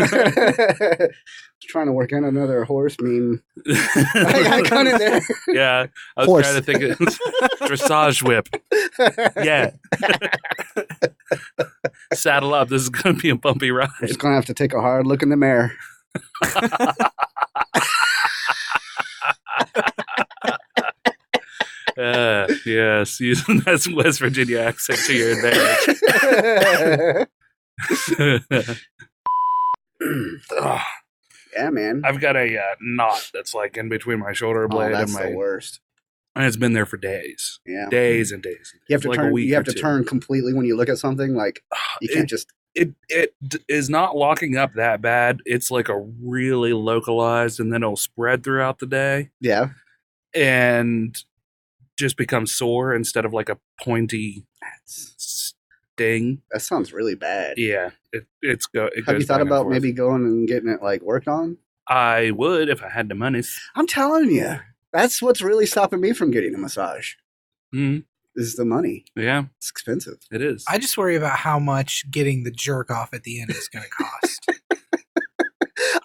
Trying to work in another horse meme. I got it there. Yeah, I was Horse. trying to think of dressage whip. Yeah. Saddle up. This is going to be a bumpy ride. I'm just gonna have to take a hard look in the mirror. Yes, using that West Virginia accent to your advantage. Ugh. Yeah, man. I've got a knot that's like in between my shoulder Oh, blade that's and the my, worst. and it's been there for days, Yeah. days and days. You have to Like a turn. week You have or to two. turn completely when you look at something. Like you can't just. It is not locking up that bad. It's like a really localized, and then it'll spread throughout the day Yeah. and just become sore instead of like a pointy sting. That sounds really bad. Yeah, it goes. Have you thought back and about forth. maybe going and getting it like worked on? I would if I had the money. I'm telling you, that's what's really stopping me from getting a massage. Mm, Is the money? yeah, It's expensive. it is. I just worry about how much getting the jerk off at the end is going to cost.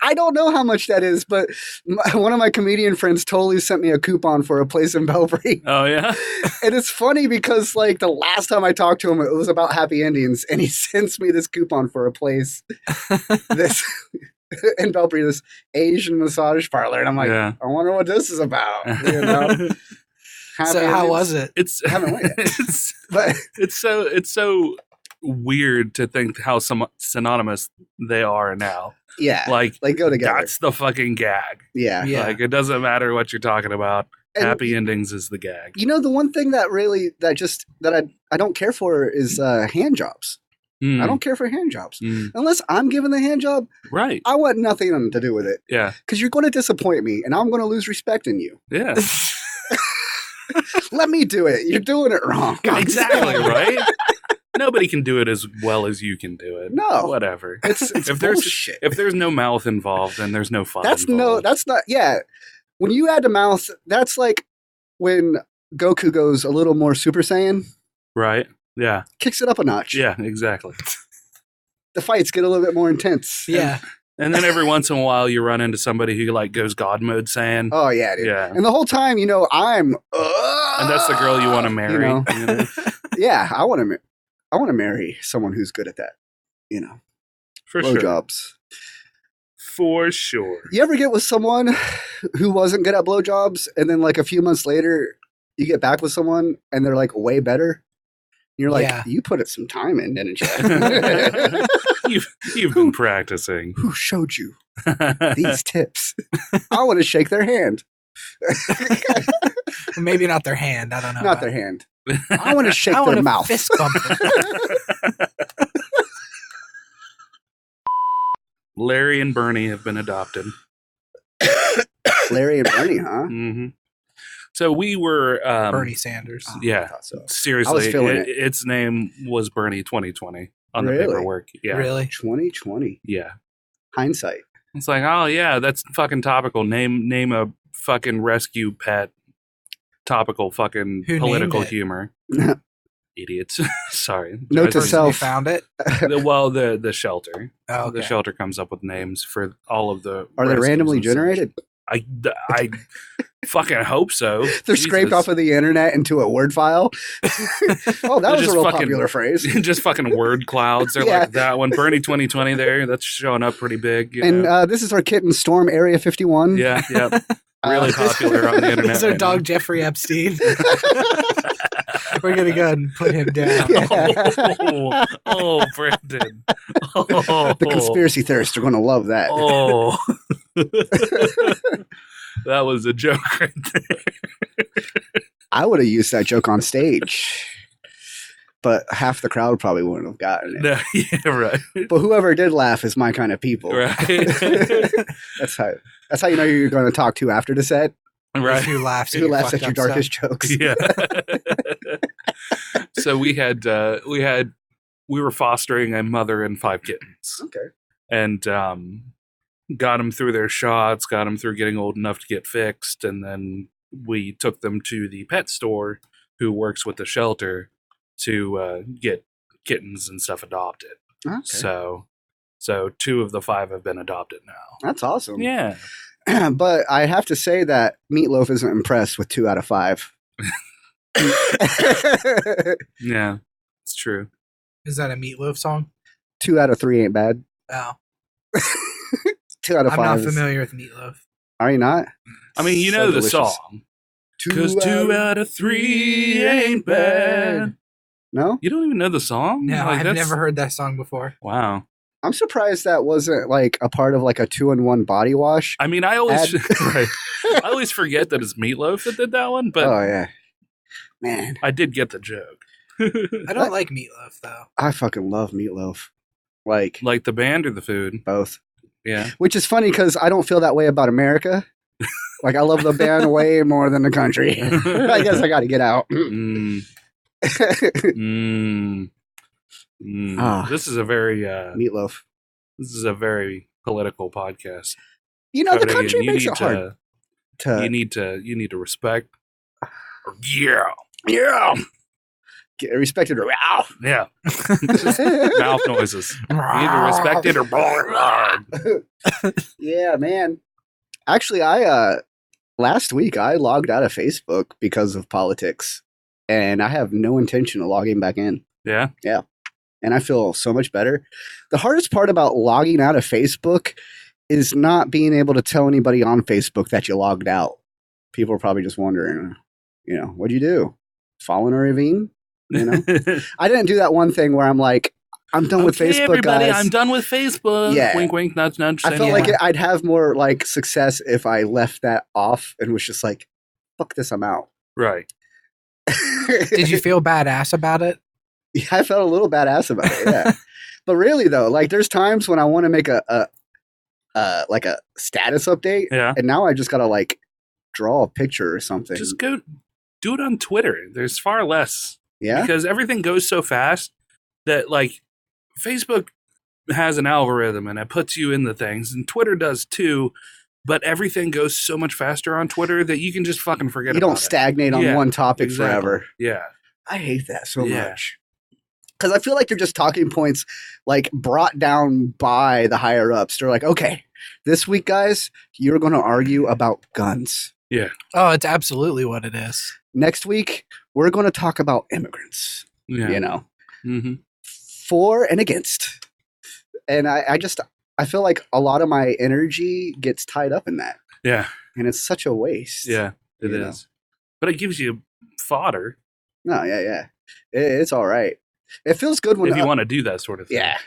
I don't know how much that is, but one of my comedian friends totally sent me a coupon for a place in Belbury. Oh yeah. And it's funny because like the last time I talked to him, it was about happy endings, and he sends me this coupon for a place this in Belbury, this Asian massage parlor, and I'm like, Yeah. I wonder what this is about. You know? So how was it? It's I haven't went yet. it's But it's so weird to think how synonymous they are now. yeah, Like go together. that's the fucking gag. Yeah. Yeah. Like it doesn't matter what you're talking about. And Happy endings is the gag. you know, the one thing that really that I don't care for is hand jobs. Mm, I don't care for hand jobs mm, unless I'm given the hand job. right. I want nothing to do with it Yeah. because you're going to disappoint me, and I'm going to lose respect in you. Yeah. Let me do it. You're doing it wrong. Exactly, right? Nobody can do it as well as you can do it. No. Whatever. It's If there's- bullshit. If there's no mouth involved, then there's no fun. That's involved. not. Yeah, when you add the mouth, that's like when Goku goes a little more Super Saiyan, Right? Yeah. kicks it up a notch. Yeah, exactly. The fights get a little bit more intense. Yeah. And then every once in a while you run into somebody who like goes God mode saying, Oh yeah, dude. yeah. And the whole time, you know, I'm. And that's the girl you want to marry. know. you know? Yeah, I want to marry someone who's good at that. You know, For sure. blowjobs. For sure. You ever get with someone who wasn't good at blowjobs, and then like a few months later, you get back with someone and they're like way better? You're like, Yeah. you put some time in, didn't you? You've been practicing. Who showed you these tips? I want to shake their hand. Maybe not their hand. I don't know. Not their hand. I want to shake I their want mouth. fist bump them. Larry and Bernie have been adopted. Larry and Bernie, huh? Hmm So we were Bernie Sanders. Oh, Yeah. I thought so. Seriously, feeling it. its name was Bernie 2020 on the Really? paperwork. Yeah. Really? 2020 Yeah. hindsight. It's like, oh yeah, that's fucking topical. Name a fucking rescue pet. Topical fucking Who political named it? humor. Idiots. Sorry. Note to Person- self. They found it. Well, the shelter. Oh, The okay. shelter comes up with names for all of the. Are they rescues randomly and such. generated? I fucking hope so. They're scraped off of the internet into a Word file. Oh, that was just a real fucking- popular phrase. just fucking word clouds. They're Yeah. like that one. Bernie 2020 there. That's showing up pretty big. You And know? this is our kitten, Storm Area 51. Yeah. Really popular on the internet. This is our right dog now. Jeffrey Epstein. We're gonna go ahead and put him down. Yeah. Oh, Brandon. Oh, The conspiracy theorists are going to love that. Oh. That was a joke right there. I would have used that joke on stage, but half the crowd probably wouldn't have gotten it. No, yeah, right. But whoever did laugh is my kind of people. Right. That's how you know who you're going to talk to after the set. Right. Who laughs at Who your laughs at fucked your up darkest jokes. Yeah. So we were fostering a mother and 5 kittens. Okay. And got them through their shots, got them through getting old enough to get fixed, and then we took them to the pet store who works with the shelter to get kittens and stuff adopted. Okay. So 2 of the 5 have been adopted now. That's awesome. Yeah. But I have to say that Meatloaf isn't impressed with 2 out of 5. Yeah, it's true. Is that a Meatloaf song? 2 out of 3 ain't bad. Oh, 2 out of 5. I'm not familiar with Meatloaf. Are you not? I mean, you So know the delicious. song. Because 2 out of 3 ain't bad. No? You don't even know the song? No, Like, I've that's- never heard that song before. Wow. I'm surprised that wasn't like a part of like a 2-in-1 body wash. I mean, I always Ad- I always forget that it's Meatloaf that did that one, but Oh, yeah. Man, I did get the joke. I don't like Meatloaf though. I fucking love Meatloaf. Like, Like the band or the food? both. Yeah. Which is funny because I don't feel that way about America. Like, I love the band way more than the country. I guess I got to get out. Mm, mm, mm. Ah. This is a very Meatloaf. political podcast. You know, the Cody, country and you makes need it hard to. You need to respect. Yeah. Yeah. Get respected. Wow. Yeah. Mouth noises. You need to respect it or Yeah, man. Actually, I last week I logged out of Facebook because of politics, and I have no intention of logging back in. Yeah. And I feel so much better. The hardest part about logging out of Facebook is not being able to tell anybody on Facebook that you logged out. People are probably just wondering, what'd you do? Fall in a ravine? I didn't do that one thing where I'm like, I'm done with Facebook, everybody, guys. I'm done with Facebook. Yeah. Wink, wink, nudge, nudge. I felt like I'd have more like success if I left that off and was just like, fuck this, I'm out. Right. Did you feel badass about it? Yeah, I felt a little badass about it, yeah. But really though, like there's times when I want to make a status update, Yeah. and now I just gotta like draw a picture or something. Just go do it on Twitter. There's far less. Yeah. Because everything goes so fast that like Facebook has an algorithm and it puts you in the things, and Twitter does too. But everything goes so much faster on Twitter that you can just fucking forget You about don't it. stagnate on Yeah, one topic Exactly. forever. Yeah. I hate that so Yeah. much. Because I feel like they're just talking points like brought down by the higher ups. They're like, okay, this week, guys, you're going to argue about guns. Oh, it's absolutely what it is. Next week, we're going to talk about immigrants, Yeah. Mm-hmm. for and against. And I feel like a lot of my energy gets tied up in that. Yeah. And it's such a waste. Yeah. It You is. But it gives you fodder No, yeah. It's all right. It feels good when if you want to do that sort of thing. Yeah.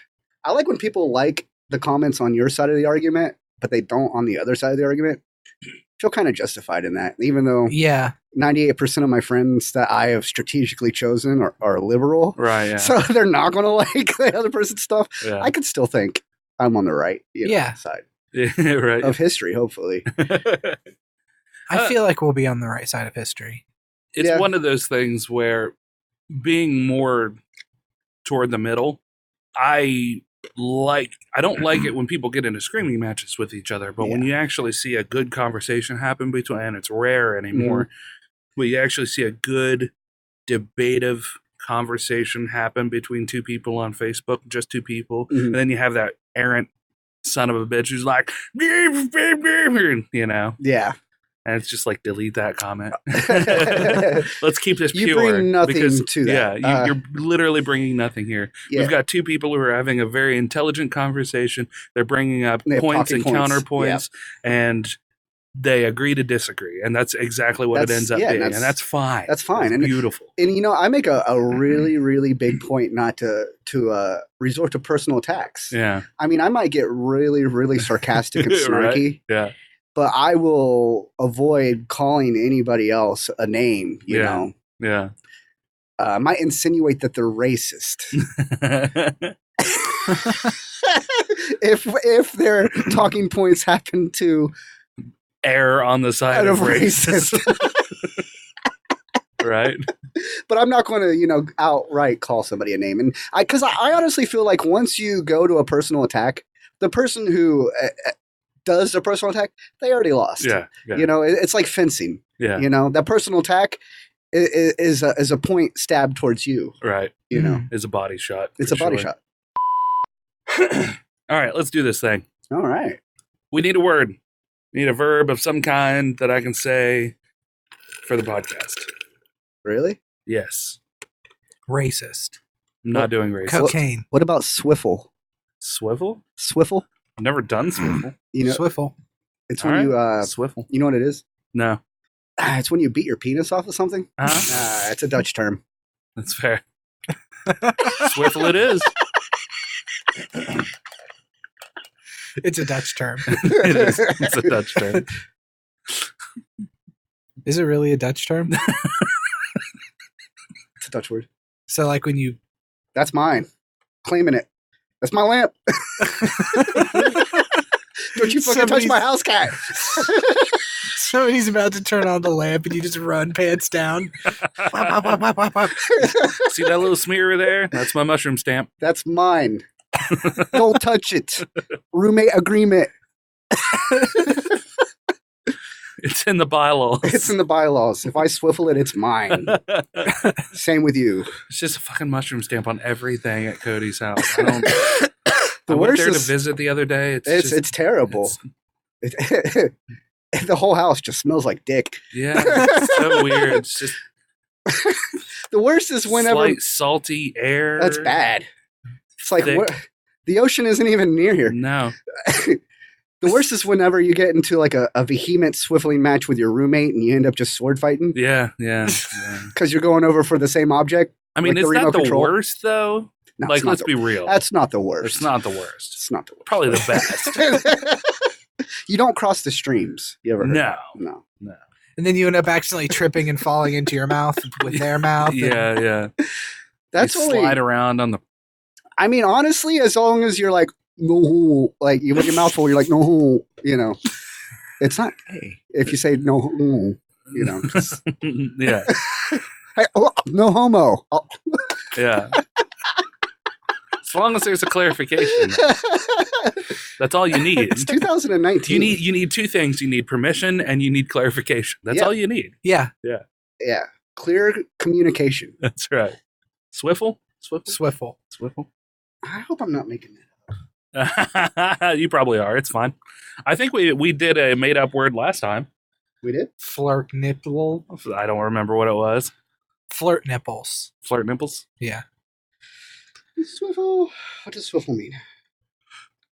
I like when people like the comments on your side of the argument, but they don't on the other side of the argument. I feel kind of justified in that, even though Yeah. 98% of my friends that I have strategically chosen are liberal. Right. Yeah. So they're not going to like the other person's stuff. yeah. I could still think I'm on the right side right. of history, hopefully. I feel like we'll be on the right side of history. It's Yeah. one of those things where being more toward the middle, I don't like it when people get into screaming matches with each other, but when you actually see a good conversation happen between, and it's rare anymore, but you actually see a good debative conversation happen between two people on Facebook, just two people, Mhm. and then you have that errant son of a bitch who's like, you know, Yeah. and it's just like, delete that comment. Let's keep this You pure. bring nothing because, to that. Yeah, you're literally bringing nothing here. Yeah. We've got two people who are having a very intelligent conversation. They're bringing up They have points and talking points. counterpoints, and they agree to disagree. And that's exactly what it That's- ends up yeah, being. that's- And that's fine. that's fine. It's And- beautiful. And I make a really, really big point not to resort to personal attacks. Yeah. I mean, I might get really, really sarcastic and Right. snarky, Yeah. but I will avoid calling anybody else a name, you Yeah. know. Yeah. I might insinuate that they're racist. if their talking points happen to Err on the side of racist. racist. Right? But I'm not going to, outright call somebody a name. And because I honestly feel like once you go to a personal attack, the person who does the personal attack, they already lost. Yeah. You know, it's like fencing. Yeah. You know, that personal attack is a point stabbed towards you. Right. You know, Is a body shot. it's for a body sure. shot. All right, let's do this thing. All right. We need a word. We need a verb of some kind that I can say for the podcast. Really? Yes. Racist. I'm not doing racist. Cocaine. What about swiffle? Swivel? Swiffle? I've never done swivel. You know, Swiffle. it's All when right. you Swivel. you know what it is? No. It's when you beat your penis off of something. Uh-huh. It's a Dutch term. That's fair. Swivel it is. It's a Dutch term. It is. It's a Dutch term. Is it really a Dutch term? It's a Dutch word. So like when you That's mine. Claiming it. That's my lamp. Don't you fucking touch my house cat. somebody's about to turn on the lamp and you just run pants down. Wop, wop, wop, wop, wop. See that little smear there? That's my mushroom stamp. That's mine. Don't touch it. Roommate agreement. It's in the bylaws. It's in the bylaws. If I swivel it, it's mine. Same with you. It's just a fucking mushroom stamp on everything at Cody's house. I don't. The I went worst there to is visit the other day. it's terrible. The whole house just smells like dick. Yeah, it's so weird. It's just The worst is whenever slight salty air. that's bad. It's like Thick. the ocean isn't even near here. No. The worst is whenever you get into like a vehement swiveling match with your roommate and you end up just sword fighting Yeah. because you're going over for the same object. I mean, Like the is that remote the control? worst though? No, Like, it's not let's the- be real. That's not the worst. It's not the worst. It's not the worst. Probably the best. You don't cross the streams. You ever heard? No. No. And then you end up accidentally tripping and falling into your mouth with their mouth. Yeah. That's You only. slide around on the. I mean, honestly, as long as you're like no, like you with your mouth full, you're like no, you know. It's not gay if you say no, you know. Just, Yeah. hey, oh, no homo. Oh. Yeah. As long as there's a clarification, that's all you need. It's 2019. You need two things. You need permission and you need clarification. That's Yeah. all you need. Yeah. Yeah, clear communication. That's right. Swiffle? Swiffle. I hope I'm not making that. You probably are. It's fine. I think we did a made up word last time. We did. Flirt nipple. I don't remember what it was. Flirt nipples. Flirt nipples? Yeah. Swivel. What does swivel mean?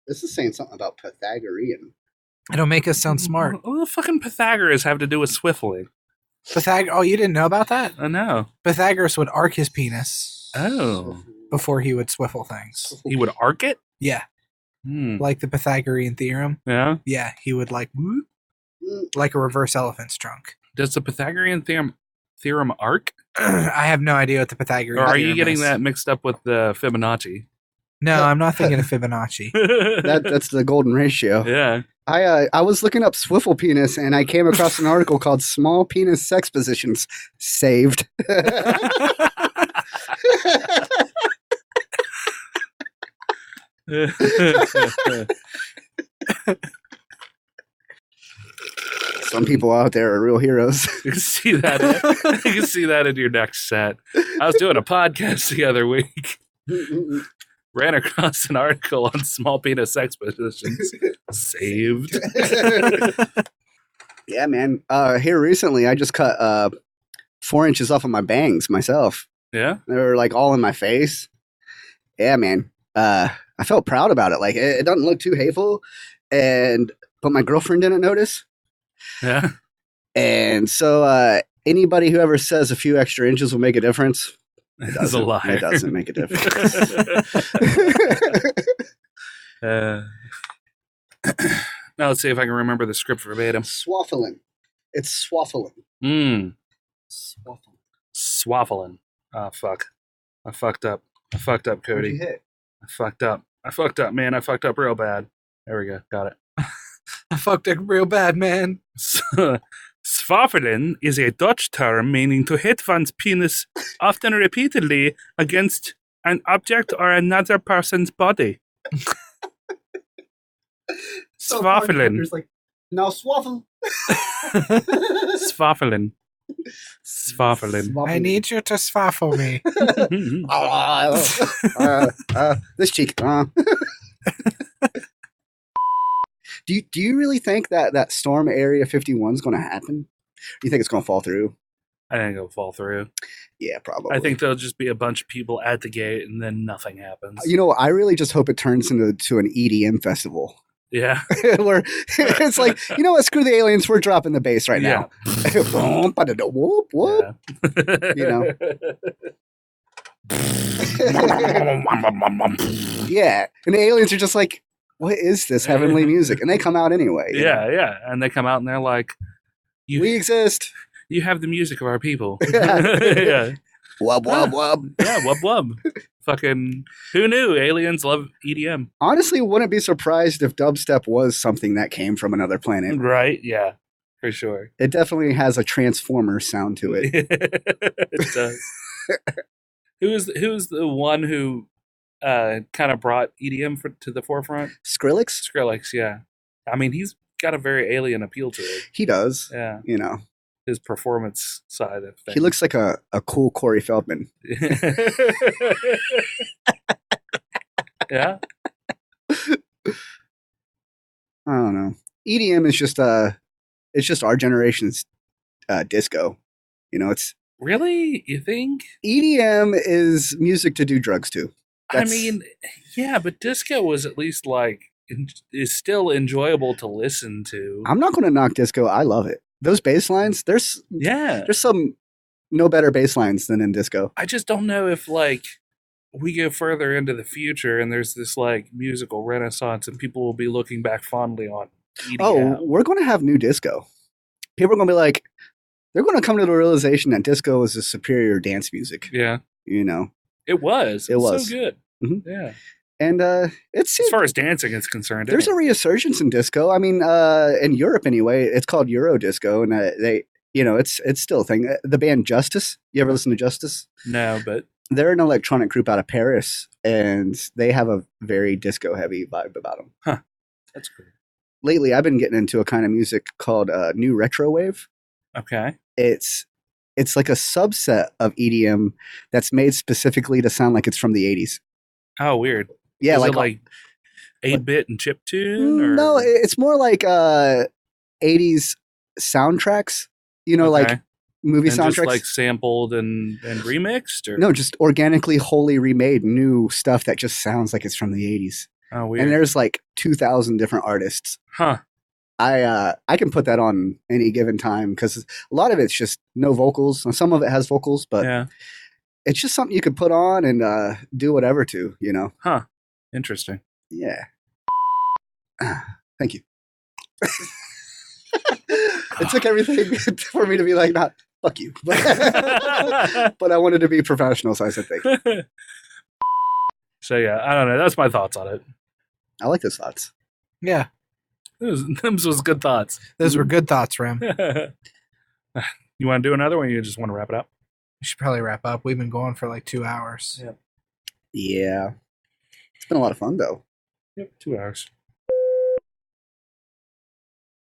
This is saying something about Pythagorean. It'll make us sound smart. What the fucking Pythagoras have to do with swiffling? Oh, you didn't know about that? I know. Pythagoras would arc his penis Oh. before he would swiffle things. He would arc it? Yeah. Hmm. Like the Pythagorean theorem. Yeah. Yeah. He would like whoop, like a reverse elephant's trunk. Does the Pythagorean theorem arc? I have no idea what the Or Pythagorean are you theorem getting is. that mixed up with the Fibonacci? No, I'm not thinking of Fibonacci. That's the golden ratio. Yeah. I was looking up swivel penis and I came across an article called "Small Penis Sex Positions Saved." Some people out there are real heroes. You can see that. You can see that in your next set. I was doing a podcast the other week. Ran across an article on small penis sex positions. Saved. Yeah, man. Here recently, I just cut 4 inches off of my bangs myself. Yeah. They were like all in my face. Yeah, man. I felt proud about it. Like it doesn't look too hateful, but my girlfriend didn't notice. Yeah. And so anybody who ever says a few extra inches will make a difference, It's a liar. It doesn't make a difference. Now let's see if I can remember the script verbatim. Swaffling. It's swaffling. Swaffling. Oh, fuck. I fucked up. Cody. What'd you hit? I fucked up, man. I fucked up real bad. There we go. Got it. I fucked up real bad, man. Swaffelen is a Dutch term meaning to hit one's penis often repeatedly against an object or another person's body. Swaffling. There's like, now swaffle. Swaffling. Swaffling. I need you to swaffle me. This cheek. Do you really think that storm Area 51 is going to happen? Do you think it's going to fall through? I think it'll fall through. Yeah, probably. I think there'll just be a bunch of people at the gate and then nothing happens. You know, I really just hope it turns into an EDM festival. Yeah. Where it's like, you know what, screw the aliens, we're dropping the bass right now. Whoop, whoop. Yeah. You know? Yeah. And the aliens are just like, what is this heavenly music? And they come out anyway. Yeah, yeah. And they come out and they're like, we exist. You have the music of our people. Yeah. Yeah. Wub, wub, wub. Yeah, wub wub. Fucking, who knew aliens love EDM? Honestly, wouldn't be surprised if dubstep was something that came from another planet. Right? Yeah, for sure. It definitely has a Transformer sound to it. It does. Who's the one who kind of brought EDM to the forefront? Skrillex? Skrillex, yeah. I mean, he's got a very alien appeal to it. He does. Yeah. You know. His performance side of things. He looks like a cool Corey Feldman. Yeah. I don't know. EDM is just it's just our generation's disco. You know, it's really, you think? EDM is music to do drugs to. I mean, yeah, but disco was at least like is still enjoyable to listen to. I'm not going to knock disco. I love it. Those bass lines, there's some no better bass lines than in disco. I just don't know if like we go further into the future and there's this like musical renaissance and people will be looking back fondly on EDM. Oh, we're going to have new disco. People are going to be like, they're going to come to the realization that disco is a superior dance music. Yeah. You know? It was. It was. So good. Mm-hmm. Yeah. And it's as far as dancing is concerned. There's a resurgence in disco. I mean, in Europe anyway, it's called Euro disco, and they, you know, it's still a thing. The band Justice. You ever listen to Justice? No, but they're an electronic group out of Paris, and they have a very disco heavy vibe about them. Huh. That's cool. Lately, I've been getting into a kind of music called new retro wave. Okay. It's like a subset of EDM that's made specifically to sound like it's from the 80s. Oh, weird. Yeah, is like it like 8-bit and chiptune? Or? No, it's more like 80s soundtracks. You know, like movie and soundtracks, just like sampled and remixed, or no, just organically, wholly remade new stuff that just sounds like it's from the 80s. Oh, weird. And there's like 2,000 different artists. Huh. I can put that on any given time because a lot of it's just no vocals. And some of it has vocals, but yeah. It's just something you could put on and do whatever to, you know. Huh. Interesting. Yeah. Thank you. It took everything for me to be like, not fuck you. But I wanted to be professional, so I said thank you. So yeah, I don't know. That's my thoughts on it. I like those thoughts. Yeah. Those was good thoughts. Those were good thoughts, Ram. You want to do another one, or you just want to wrap it up? We should probably wrap up. We've been going for like 2 hours. Yep. Yeah. It's been a lot of fun, though. Yep, 2 hours.